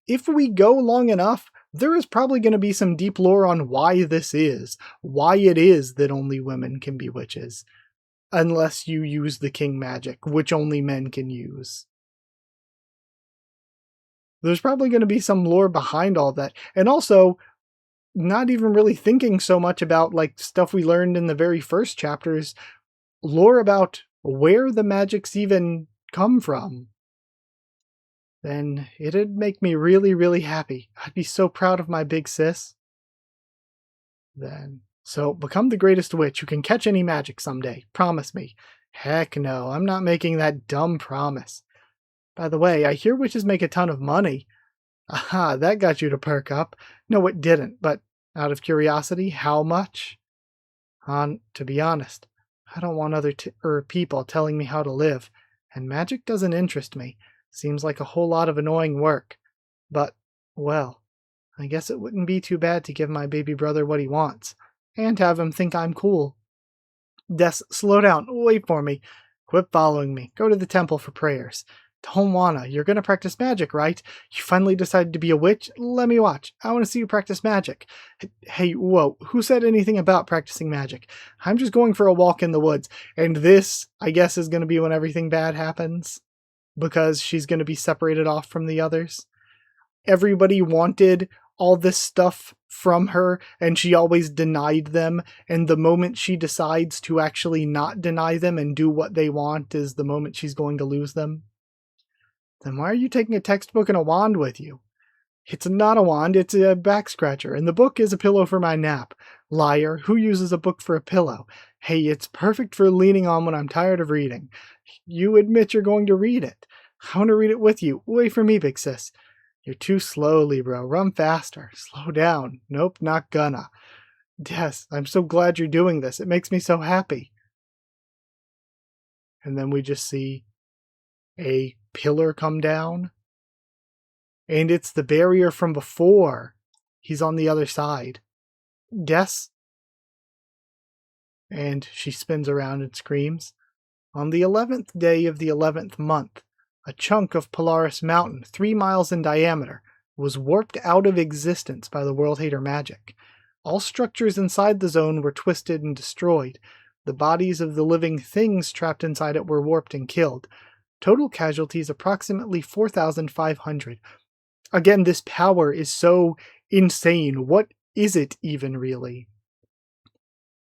if we go long enough, there is probably going to be some deep lore on why it is that only women can be witches. Unless you use the king magic, which only men can use. There's probably going to be some lore behind all that. And also, not even really thinking so much about like stuff we learned in the very first chapters, lore about where the magics even come from. Then it'd make me really, really happy. I'd be so proud of my big sis. So become the greatest witch who can catch any magic someday. Promise me. Heck no, I'm not making that dumb promise. By the way, I hear witches make a ton of money. Aha, that got you to perk up. No, it didn't, but out of curiosity, how much? To be honest, I don't want other people telling me how to live, and magic doesn't interest me. Seems like a whole lot of annoying work. But, well, I guess it wouldn't be too bad to give my baby brother what he wants, and have him think I'm cool. Des, slow down. Wait for me. Quit following me. Go to the temple for prayers. Don't wanna. You're gonna practice magic, right? You finally decided to be a witch? Let me watch. I want to see you practice magic. Hey, whoa. Who said anything about practicing magic? I'm just going for a walk in the woods. And this, I guess, is gonna be when everything bad happens. Because she's gonna be separated off from the others. Everybody wanted all this stuff from her, and she always denied them, and the moment she decides to actually not deny them and do what they want is the moment she's going to lose them. Then why are you taking a textbook and a wand with you? It's not a wand, it's a back scratcher, and the book is a pillow for my nap. Liar, who uses a book for a pillow? Hey, it's perfect for leaning on when I'm tired of reading. You admit you're going to read it. I want to read it with you. Wait for me, big sis. You're too slowly, bro. Run faster. Slow down. Nope, not gonna. Des, I'm so glad you're doing this. It makes me so happy. And then we just see a pillar come down. And it's the barrier from before. He's on the other side. Guess? And she spins around and screams. On the 11th day of the 11th month, a chunk of Polaris Mountain, 3 miles in diameter, was warped out of existence by the World Hater magic. All structures inside the zone were twisted and destroyed. The bodies of the living things trapped inside it were warped and killed. Total casualties approximately 4,500. Again, this power is so insane. What is it even really?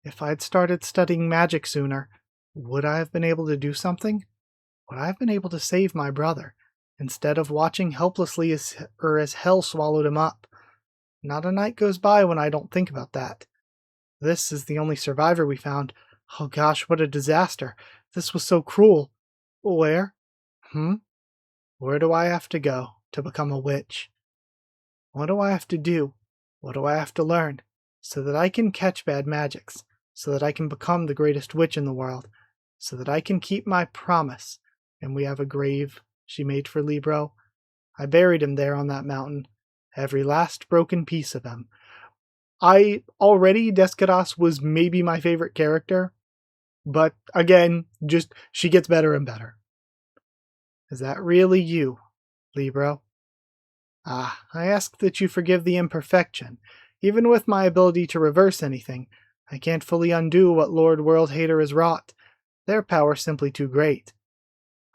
If I'd started studying magic sooner, would I have been able to do something? Would I have been able to save my brother, instead of watching helplessly as hell swallowed him up? Not a night goes by when I don't think about that. This is the only survivor we found. Oh gosh, what a disaster. This was so cruel. Where? Where do I have to go to become a witch? What do I have to do? What do I have to learn? So that I can catch bad magics. So that I can become the greatest witch in the world. So that I can keep my promise. And we have a grave she made for Libro. I buried him there on that mountain. Every last broken piece of him. Descadas was maybe my favorite character. But again, she gets better and better. Is that really you, Libro? I ask that you forgive the imperfection. Even with my ability to reverse anything, I can't fully undo what Lord World Hater has wrought. Their power's simply too great.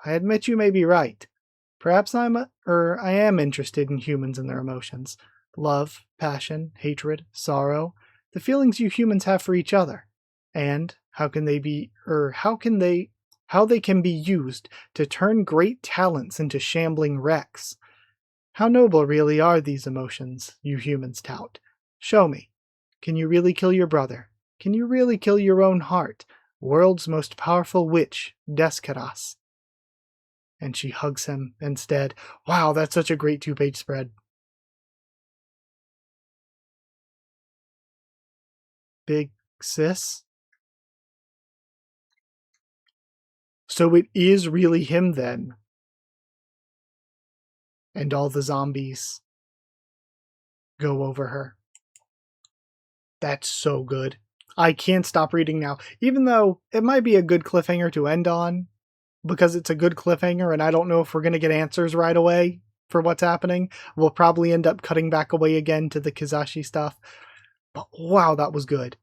I admit you may be right. Perhaps I am interested in humans and their emotions. Love, passion, hatred, sorrow, the feelings you humans have for each other. And how they can be used to turn great talents into shambling wrecks. How noble really are these emotions you humans tout? Show me. Can you really kill your brother? Can you really kill your own heart? World's most powerful witch, Descadas. And she hugs him instead. Wow, that's such a great 2-page spread. Big sis? So it is really him then. And all the zombies go over her. That's so good. I can't stop reading now. Even though it might be a good cliffhanger to end on, because it's a good cliffhanger and I don't know if we're going to get answers right away for what's happening. We'll probably end up cutting back away again to the Kizashi stuff. But wow, that was good.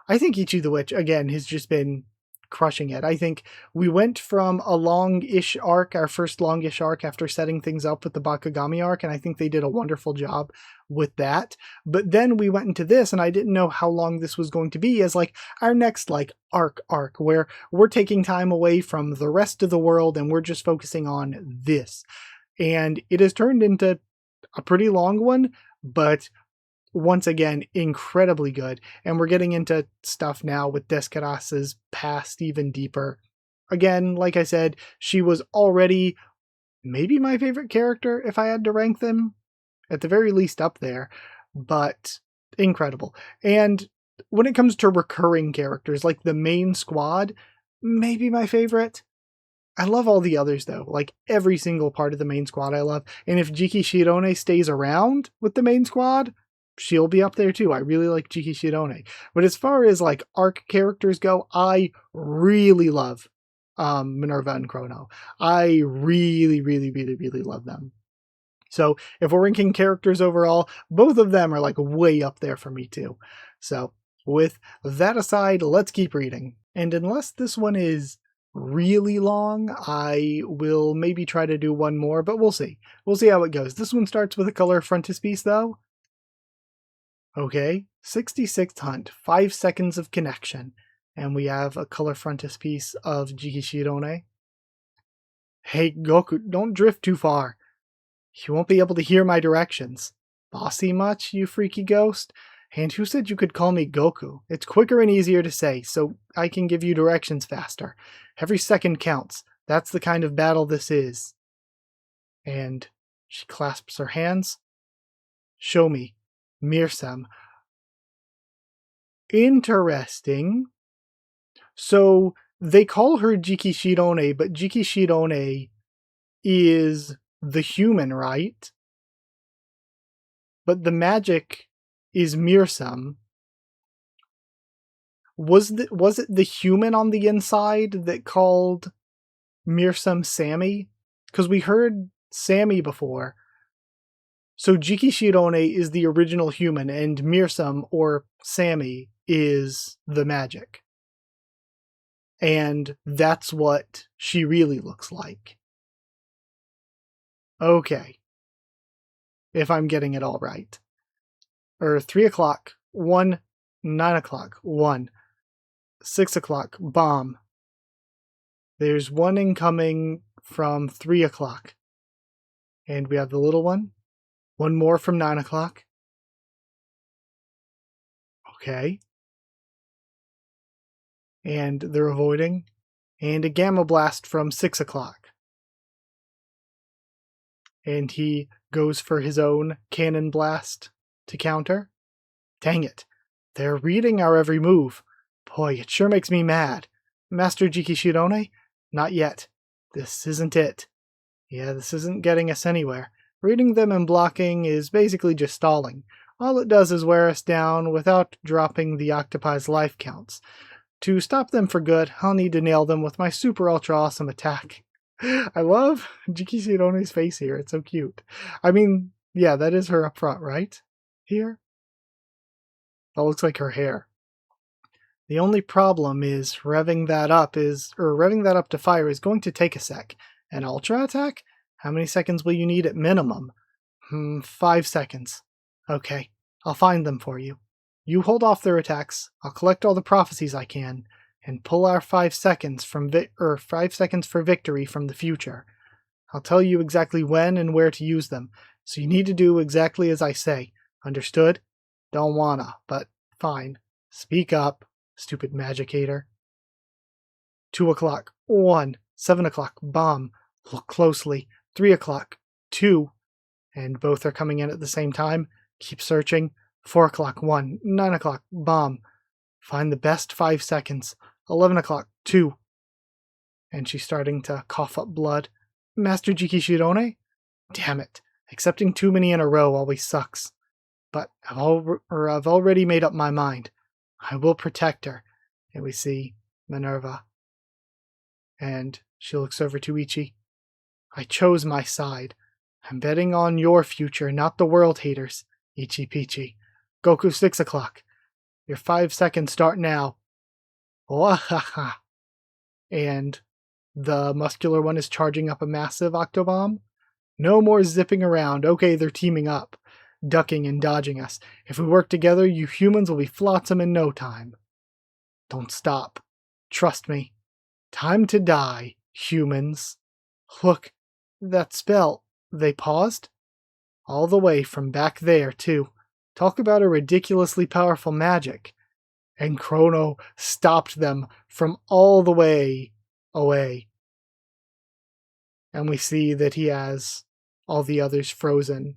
I think Ichi the Witch, again, has just been crushing it. I think we went from a long-ish arc, our first longish arc after setting things up with the Bakugami arc, and I think they did a wonderful job with that. But then we went into this, and I didn't know how long this was going to be as like our next like arc where we're taking time away from the rest of the world and we're just focusing on this. And it has turned into a pretty long one, but once again, incredibly good. And we're getting into stuff now with Descadas' past even deeper. Again, like I said, she was already maybe my favorite character if I had to rank them. At the very least up there. But incredible. And when it comes to recurring characters, like the main squad, maybe my favorite. I love all the others though, like every single part of the main squad I love. And if Jiki Shirone stays around with the main squad, she'll be up there too. I really like Jiki Shirone. But as far as like arc characters go, I really love Minerva and Chrono. I really, really, really, really love them. So if we're ranking characters overall, both of them are like way up there for me too. So with that aside, let's keep reading. And unless this one is really long, I will maybe try to do one more, but we'll see. We'll see how it goes. This one starts with a color frontispiece though. Okay, 66th hunt, 5 seconds of connection. And we have a color frontispiece of Jiki Shirone. Hey Goku, don't drift too far. You won't be able to hear my directions. Bossy much, you freaky ghost? And who said you could call me Goku? It's quicker and easier to say, so I can give you directions faster. Every second counts. That's the kind of battle this is. And she clasps her hands. Show me. Mirsem. Interesting. So they call her Jiki Shirone, but Jiki Shirone is the human, right? But the magic is Mirsem. Was it the human on the inside that called Mirsum Sammy? Because we heard Sammy before. So Jiki Shirone is the original human, and Mirsum, or Sammy, is the magic. And that's what she really looks like. Okay. If I'm getting it all right. Or 3 o'clock, 1, 9 o'clock, 1, 6 o'clock, bomb. There's one incoming from 3 o'clock. And we have the little one. One more from 9 o'clock. Okay. And they're avoiding. And a gamma blast from 6 o'clock. And he goes for his own cannon blast to counter. Dang it. They're reading our every move. Boy, it sure makes me mad. Master Jiki Shirone? Not yet. This isn't it. Yeah, this isn't getting us anywhere. Reading them and blocking is basically just stalling. All it does is wear us down without dropping the octopi's life counts. To stop them for good, I'll need to nail them with my super ultra awesome attack. I love Jiki Shirone's face here. It's so cute. I mean, yeah, that is her up front, right? Here? That looks like her hair. The only problem is revving that up to fire is going to take a sec. An ultra attack? How many seconds will you need at minimum? 5 seconds. Okay, I'll find them for you. You hold off their attacks, I'll collect all the prophecies I can, and pull our 5 seconds from 5 seconds for victory from the future. I'll tell you exactly when and where to use them, so you need to do exactly as I say. Understood? Don't wanna, but fine. Speak up, stupid magicator. 2 o'clock, 1, 7 o'clock, bomb. Look closely. 3 o'clock, 2. And both are coming in at the same time. Keep searching. 4 o'clock, 1, 9 o'clock, bomb. Find the best 5 seconds. 11 o'clock, 2. And she's starting to cough up blood. Master Jiki Shirone? Damn it. Accepting too many in a row always sucks. But I've already made up my mind. I will protect her. And we see Minerva. And she looks over to Ichi. I chose my side. I'm betting on your future, not the world haters. Ichi Peachy. Goku 6 o'clock. Your 5 seconds start now. Wahaha. And the muscular one is charging up a massive Octobomb. No more zipping around. Okay, they're teaming up. Ducking and dodging us. If we work together, you humans will be flotsam in no time. Don't stop. Trust me. Time to die, humans. Look, that spell. They paused? All the way from back there, too. Talk about a ridiculously powerful magic. And Chrono stopped them from all the way away. And we see that he has all the others frozen.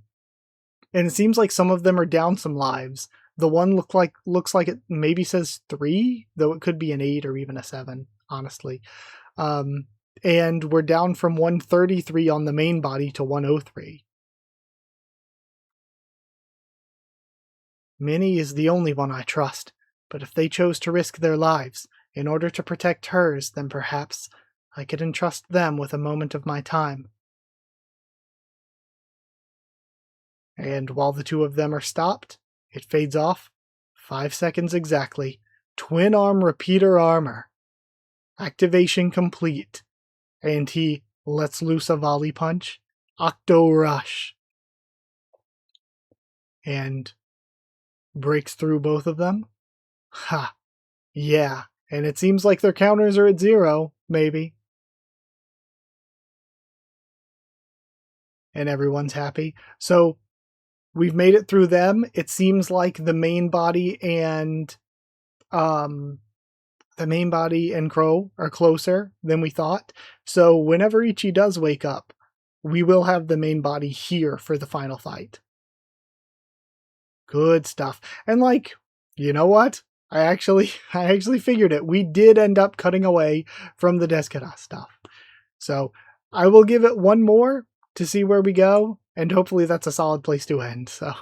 And it seems like some of them are down some lives. The one looks like it maybe says 3, though it could be an 8 or even a 7, honestly. And we're down from 133 on the main body to 103. Minnie is the only one I trust, but if they chose to risk their lives in order to protect hers, then perhaps I could entrust them with a moment of my time. And while the two of them are stopped, it fades off. 5 seconds exactly. Twin arm repeater armor. Activation complete. And he lets loose a volley punch. Octo Rush. And breaks through both of them. Ha. Yeah. And it seems like their counters are at 0, maybe. And everyone's happy. So we've made it through them. It seems like the main body and Chro are closer than we thought. So whenever Ichi does wake up, we will have the main body here for the final fight. Good stuff. And like, you know what? I actually figured it. We did end up cutting away from the Deskara stuff. So I will give it one more to see where we go, and hopefully that's a solid place to end. So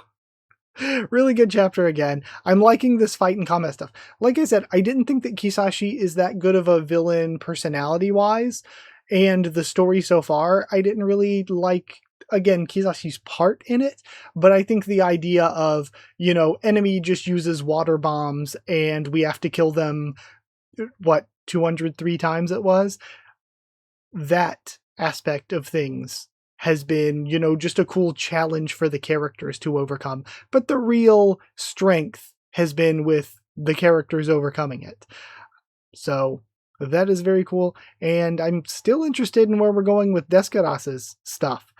Really good chapter again. I'm liking this fight and combat stuff. Like I said, I didn't think that Kizashi is that good of a villain personality-wise, and the story so far, I didn't really like, again, Kizashi's part in it, but I think the idea of, enemy just uses water bombs and we have to kill them, 203 times it was? That aspect of things has been, just a cool challenge for the characters to overcome. But the real strength has been with the characters overcoming it. So that is very cool. And I'm still interested in where we're going with Descaras's stuff.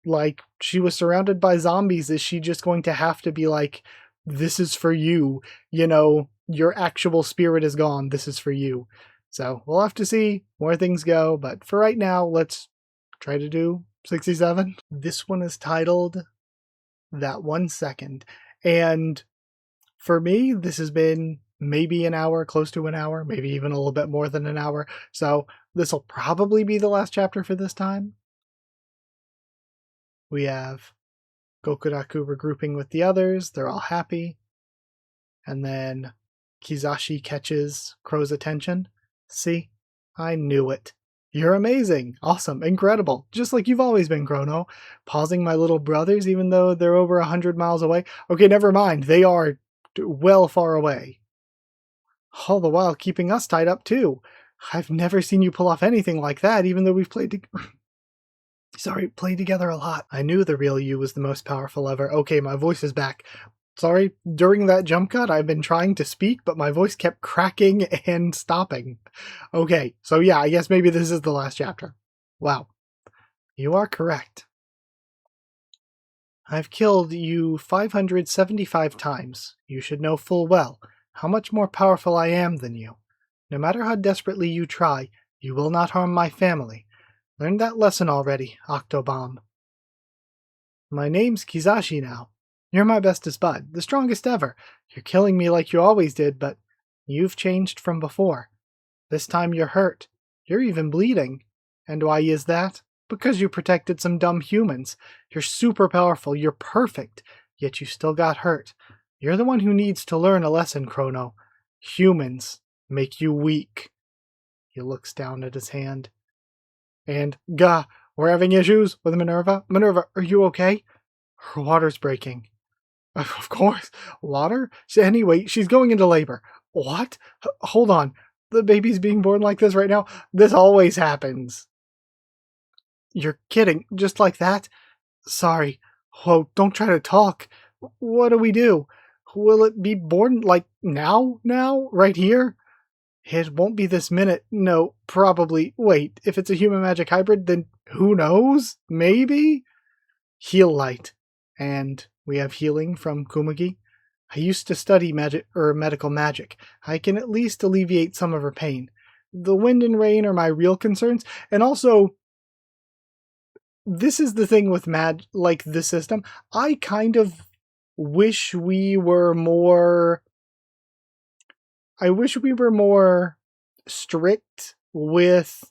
Like, she was surrounded by zombies. Is she just going to have to be like, this is for you? Your actual spirit is gone. This is for you. So we'll have to see where things go. But for right now, let's try to do 67. This one is titled That 1 Second. And for me, this has been maybe an hour, close to an hour, maybe even a little bit more than an hour. So this will probably be the last chapter for this time. We have Gokuraku regrouping with the others. They're all happy. And then Kizashi catches Chro's attention. See? I knew it. You're amazing, awesome, incredible, just like you've always been, Chrono. Pausing my little brothers even though they're over 100 miles away. Okay, never mind, they are well far away. All the while keeping us tied up too. I've never seen you pull off anything like that, even though we've played together a lot. I knew the real you was the most powerful ever. Okay, my voice is back. Sorry, during that jump cut, I've been trying to speak, but my voice kept cracking and stopping. Okay, so yeah, I guess maybe this is the last chapter. Wow. You are correct. I've killed you 575 times. You should know full well how much more powerful I am than you. No matter how desperately you try, you will not harm my family. Learned that lesson already, Octobomb. My name's Kizashi now. You're my bestest bud, the strongest ever. You're killing me like you always did, but you've changed from before. This time you're hurt. You're even bleeding. And why is that? Because you protected some dumb humans. You're super powerful, you're perfect, yet you still got hurt. You're the one who needs to learn a lesson, Chrono. Humans make you weak. He looks down at his hand. And, gah, we're having issues with Minerva. Minerva, are you okay? Her water's breaking. Of course. Water? Anyway, she's going into labor. What? Hold on. The baby's being born like this right now? This always happens. You're kidding. Just like that? Sorry. Whoa, don't try to talk. What do we do? Will it be born, like, now? Now? Right here? It won't be this minute. No, probably. Wait, if it's a human magic hybrid, then who knows? Maybe? Heal light. And we have healing from Kumugi. I used to study medical magic. I can at least alleviate some of her pain. The wind and rain are my real concerns, and also, this is the thing with this system. I kind of wish we were more. I wish we were more strict with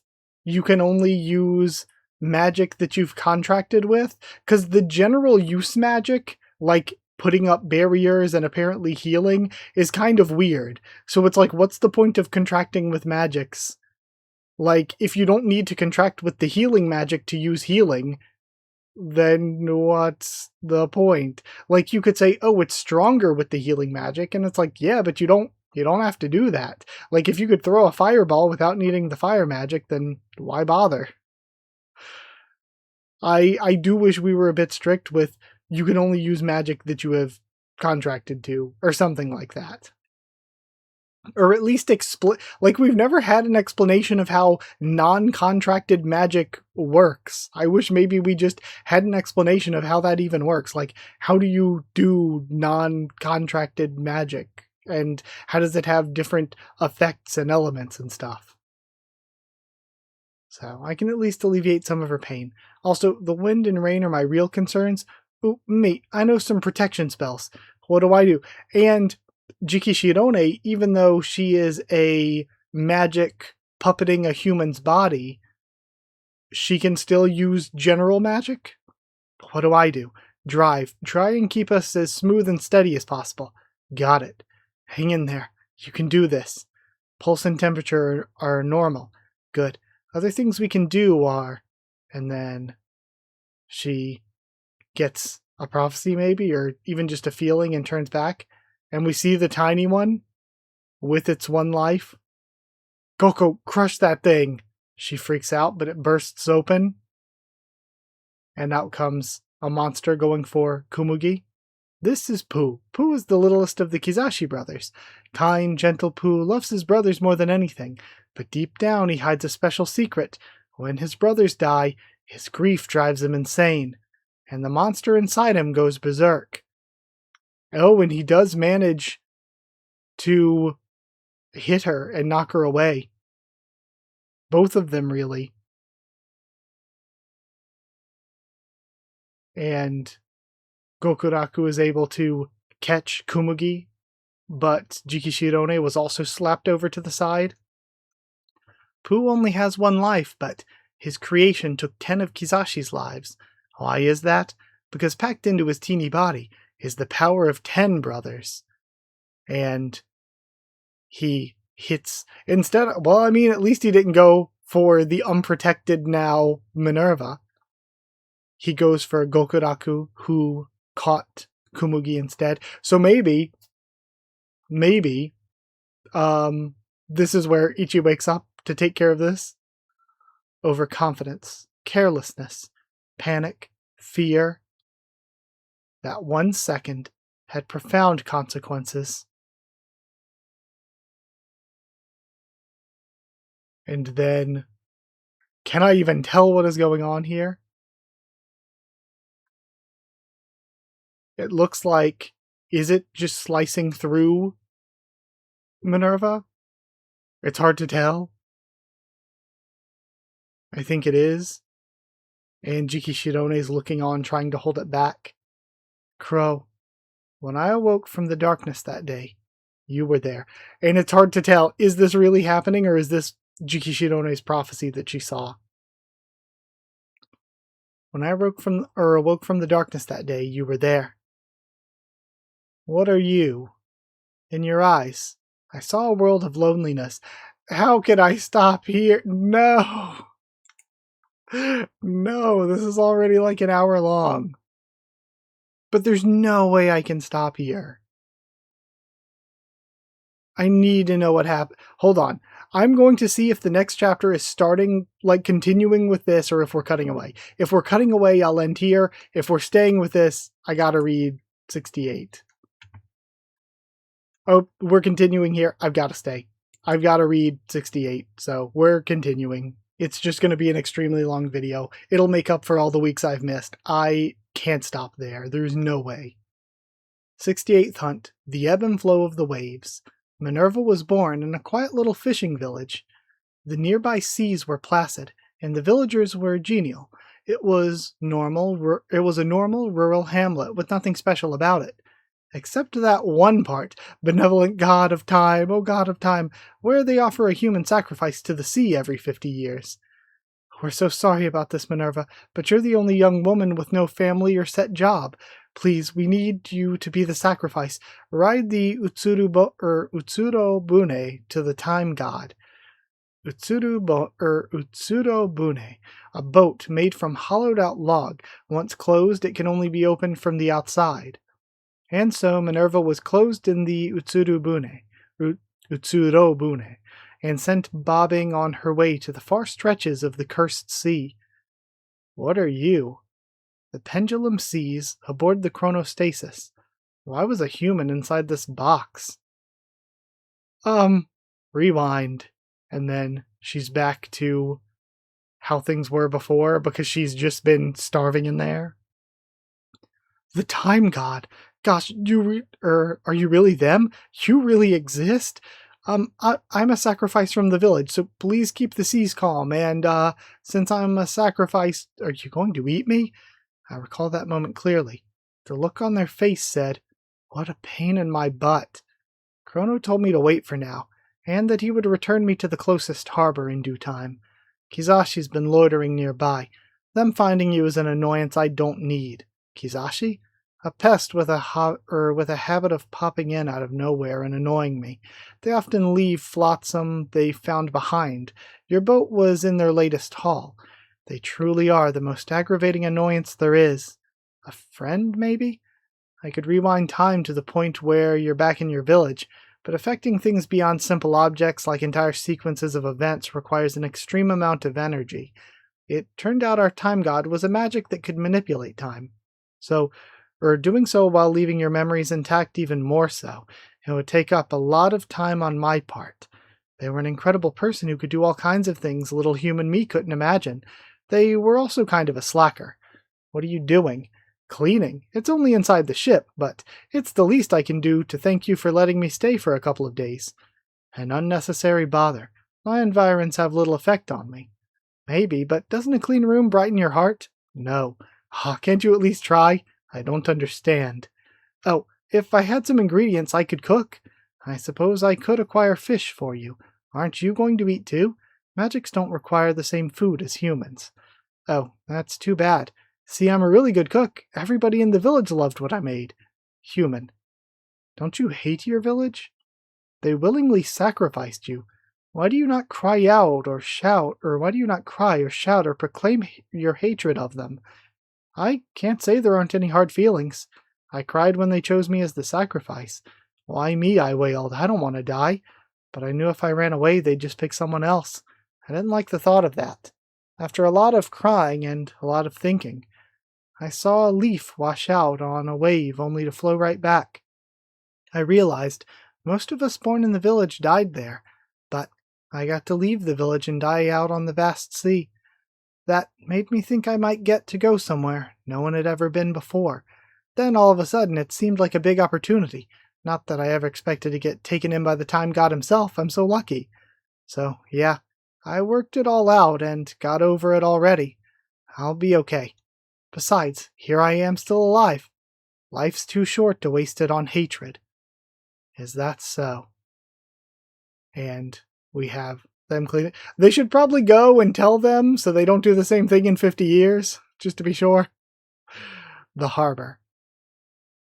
you can only use magic that you've contracted with, because the general use magic, like putting up barriers and apparently healing, is kind of weird. So it's like, what's the point of contracting with magics? Like, if you don't need to contract with the healing magic to use healing, then what's the point? Like, you could say, oh, it's stronger with the healing magic, and it's like, yeah, but you don't have to do that. Like, if you could throw a fireball without needing the fire magic, then why bother? I do wish we were a bit strict with you can only use magic that you have contracted to, or something like that. Or at least like, we've never had an explanation of how non-contracted magic works. I wish maybe we just had an explanation of how that even works. Like, how do you do non-contracted magic? And how does it have different effects and elements and stuff? So I can at least alleviate some of her pain. Also, the wind and rain are my real concerns. Ooh, mate, I know some protection spells. What do I do? And Jiki Shirone, even though she is a magic puppeting a human's body, she can still use general magic? What do I do? Drive. Try and keep us as smooth and steady as possible. Got it. Hang in there. You can do this. Pulse and temperature are normal. Good. Other things we can do are... And then she gets a prophecy maybe, or even just a feeling, and turns back. And we see the tiny one with its one life. Goko, crush that thing! She freaks out, but it bursts open. And out comes a monster going for Komugi. This is Pooh. Pooh is the littlest of the Kizashi brothers. Kind, gentle Pooh loves his brothers more than anything, but deep down he hides a special secret. When his brothers die, his grief drives him insane, and the monster inside him goes berserk. Oh, and he does manage to hit her and knock her away. Both of them, really. And Gokuraku is able to catch Komugi, but Jikishirone was also slapped over to the side. Pooh only has one life, but his creation took 10 of Kizashi's lives. Why is that? Because packed into his teeny body is the power of 10 brothers. And he hits... Instead, well, I mean, at least he didn't go for the unprotected now Minerva. He goes for Gokuraku, who caught Komugi instead. So maybe, this is where Ichi wakes up to take care of this. Overconfidence, carelessness, panic, fear. That 1 second had profound consequences. And then, can I even tell what is going on here? It looks like, is it just slicing through Minerva? It's hard to tell. I think it is. And Jikishirone is looking on, trying to hold it back. Chro, when I awoke from the darkness that day, you were there. And it's hard to tell, is this really happening, or is this Jikishirone's prophecy that she saw? When I awoke from the darkness that day, you were there. What are you? In your eyes, I saw a world of loneliness. How could I stop here? No! No, this is already like an hour long. But there's no way I can stop here. I need to know what happened. Hold on. I'm going to see if the next chapter is starting, like continuing with this, or if we're cutting away. If we're cutting away, I'll end here. If we're staying with this, I gotta read 68. Oh, we're continuing here. I've got to stay. I've got to read 68, so we're continuing. It's just going to be an extremely long video. It'll make up for all the weeks I've missed. I can't stop there. There's no way. 68th Hunt, The Ebb and Flow of the Waves. Minerva was born in a quiet little fishing village. The nearby seas were placid, and the villagers were genial. It was a normal rural hamlet with nothing special about it. Except that one part, benevolent god of time, O god of time, where they offer a human sacrifice to the sea every 50 years. We're so sorry about this, Minerva, but you're the only young woman with no family or set job. Please, we need you to be the sacrifice. Ride the Utsuro Bune to the time god. Utsuro Bune, a boat made from hollowed out log. Once closed, it can only be opened from the outside. And so Minerva was closed in the Utsuro Bune, and sent bobbing on her way to the far stretches of the cursed sea. What are you? The pendulum seas aboard the chronostasis. Why was a human inside this box? Rewind. And then she's back to how things were before, because she's just been starving in there. The time god. Gosh, are you really them? You really exist? I'm a sacrifice from the village, so please keep the seas calm, and, since I'm a sacrifice, are you going to eat me? I recall that moment clearly. The look on their face said, what a pain in my butt. Chrono told me to wait for now, and that he would return me to the closest harbor in due time. Kizashi's been loitering nearby. Them finding you is an annoyance I don't need. Kizashi? A pest with with a habit of popping in out of nowhere and annoying me. They often leave flotsam they found behind. Your boat was in their latest haul. They truly are the most aggravating annoyance there is. A friend, maybe? I could rewind time to the point where you're back in your village, but affecting things beyond simple objects like entire sequences of events requires an extreme amount of energy. It turned out our time god was a magic that could manipulate time. Doing so while leaving your memories intact even more so. It would take up a lot of time on my part. They were an incredible person who could do all kinds of things little human me couldn't imagine. They were also kind of a slacker. What are you doing? Cleaning. It's only inside the ship, but it's the least I can do to thank you for letting me stay for a couple of days. An unnecessary bother. My environs have little effect on me. Maybe, but doesn't a clean room brighten your heart? No. Can't you at least try? I don't understand. Oh, if I had some ingredients I could cook. I suppose I could acquire fish for you. Aren't you going to eat too? Magics don't require the same food as humans. Oh, that's too bad. See, I'm a really good cook. Everybody in the village loved what I made. Human. Don't you hate your village? They willingly sacrificed you. Why do you not cry out or shout, or why do you not cry or shout or proclaim your hatred of them? I can't say there aren't any hard feelings. I cried when they chose me as the sacrifice. Why me, I wailed. I don't want to die. But I knew if I ran away, they'd just pick someone else. I didn't like the thought of that. After a lot of crying and a lot of thinking, I saw a leaf wash out on a wave only to flow right back. I realized most of us born in the village died there, but I got to leave the village and die out on the vast sea. That made me think I might get to go somewhere no one had ever been before. Then all of a sudden it seemed like a big opportunity. Not that I ever expected to get taken in by the time god himself, I'm so lucky. So, yeah, I worked it all out and got over it already. I'll be okay. Besides, here I am still alive. Life's too short to waste it on hatred. Is that so? And we have them clean it. They should probably go and tell them so they don't do the same thing in 50 years, just to be sure. The harbor.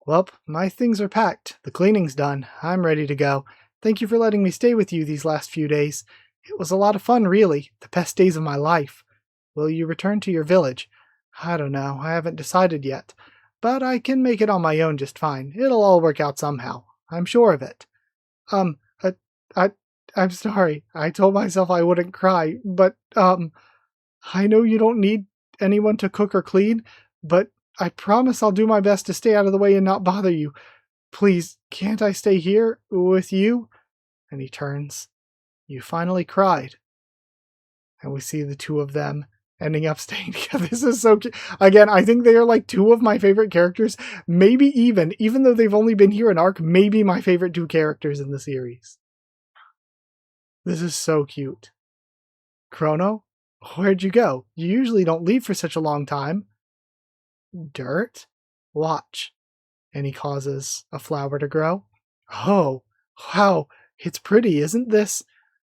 Well, my things are packed. The cleaning's done. I'm ready to go. Thank you for letting me stay with you these last few days. It was a lot of fun, really. The best days of my life. Will you return to your village? I don't know. I haven't decided yet. But I can make it on my own just fine. It'll all work out somehow. I'm sure of it. I'm sorry. I told myself I wouldn't cry, but, I know you don't need anyone to cook or clean, but I promise I'll do my best to stay out of the way and not bother you. Please, can't I stay here with you? And he turns. You finally cried. And we see the two of them ending up staying together. This is so cute. Again, I think they are like two of my favorite characters. Maybe even though they've only been here an arc, maybe my favorite two characters in the series. This is so cute. Chrono, where'd you go? You usually don't leave for such a long time. Dirt? Watch. And he causes a flower to grow. Oh, wow, it's pretty, isn't this?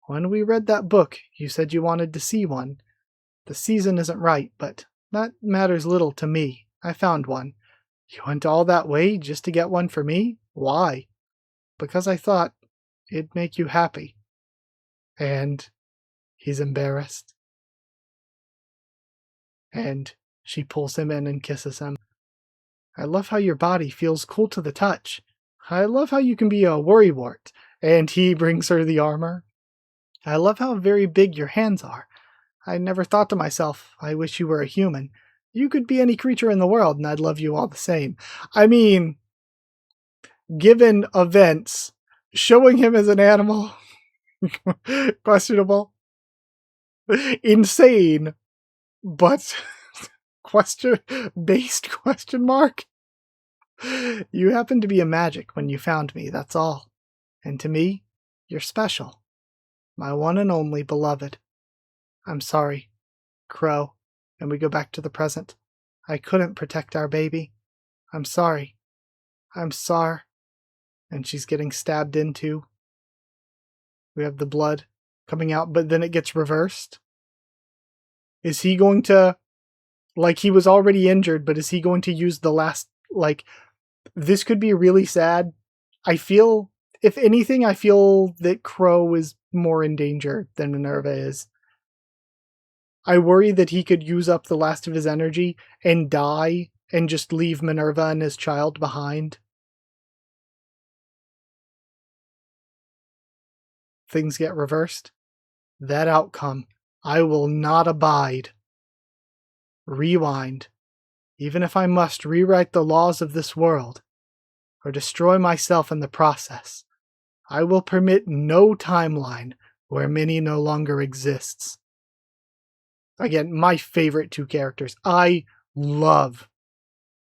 When we read that book, you said you wanted to see one. The season isn't right, but that matters little to me. I found one. You went all that way just to get one for me? Why? Because I thought it'd make you happy. And he's embarrassed. And she pulls him in and kisses him. I love how your body feels cool to the touch. I love how you can be a worrywart. And he brings her the armor. I love how very big your hands are. I never thought to myself, I wish you were a human. You could be any creature in the world and I'd love you all the same. I mean, given events, showing him as an animal, questionable, insane, but based question mark. You happened to be a magic when you found me, that's all. And to me, you're special. My one and only beloved. I'm sorry, Chro. And we go back to the present. I couldn't protect our baby. I'm sorry. I'm sorry. And she's getting stabbed into. We have the blood coming out, but then it gets reversed. Is he going to Like, he was already injured, but is he going to use the last, like, this could be really sad. I feel, if anything, I feel that Chro is more in danger than Minerva is. I worry that he could use up the last of his energy and die and just leave Minerva and his child behind. Things get reversed. That outcome I will not abide. Rewind. Even if I must rewrite the laws of this world, or destroy myself in the process, I will permit no timeline where Minnie no longer exists. Again, my favorite two characters. I love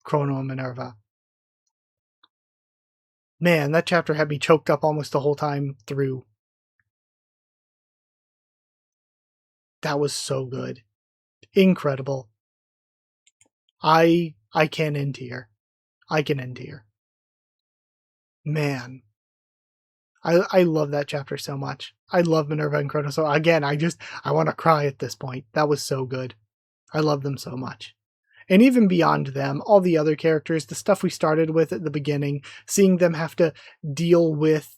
Chrono and Minerva. Man, that chapter had me choked up almost the whole time through. That was so good. Incredible. I can end here. I can end here. Man. I love that chapter so much. I love Minerva and Chrono. So again, I want to cry at this point. That was so good. I love them so much. And even beyond them, all the other characters, the stuff we started with at the beginning, seeing them have to deal with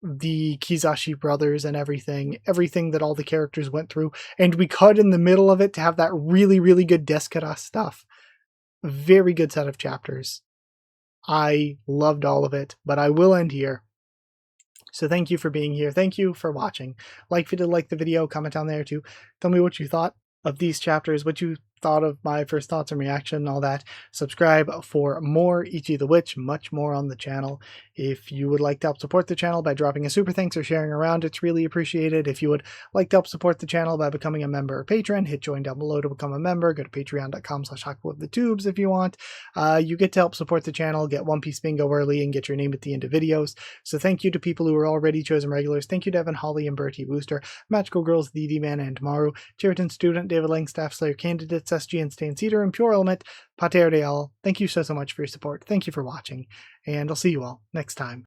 the Kizashi brothers and everything that all the characters went through, and we cut in the middle of it to have that really, really good Deskara stuff. Very good set of chapters. I loved all of it, but I will end here. So thank you for being here. Thank you for watching. Like if you did like the video, comment down there too. Tell me what you thought of these chapters, what you thought of my first thoughts and reaction and all that. Subscribe for more Ichi the Witch, much more on the channel. If you would like to help support the channel by dropping a super thanks or sharing around, it's really appreciated. If you would like to help support the channel by becoming a member or patron, hit join down below to become a member. Go to patreon.com/HakuOfTheTubes if you want. You get to help support the channel, get One Piece Bingo early, and get your name at the end of videos. So thank you to people who are already chosen regulars. Thank you to Evan, Holly, and Bertie Booster, Magical Girls, DD Man, and Maru, Cheriton Student, David Langstaff, Slayer Candidates, SG and Stan Cedar, and Pure Element, Pater de Al. Thank you so much for your support. Thank you for watching, and I'll see you all next time.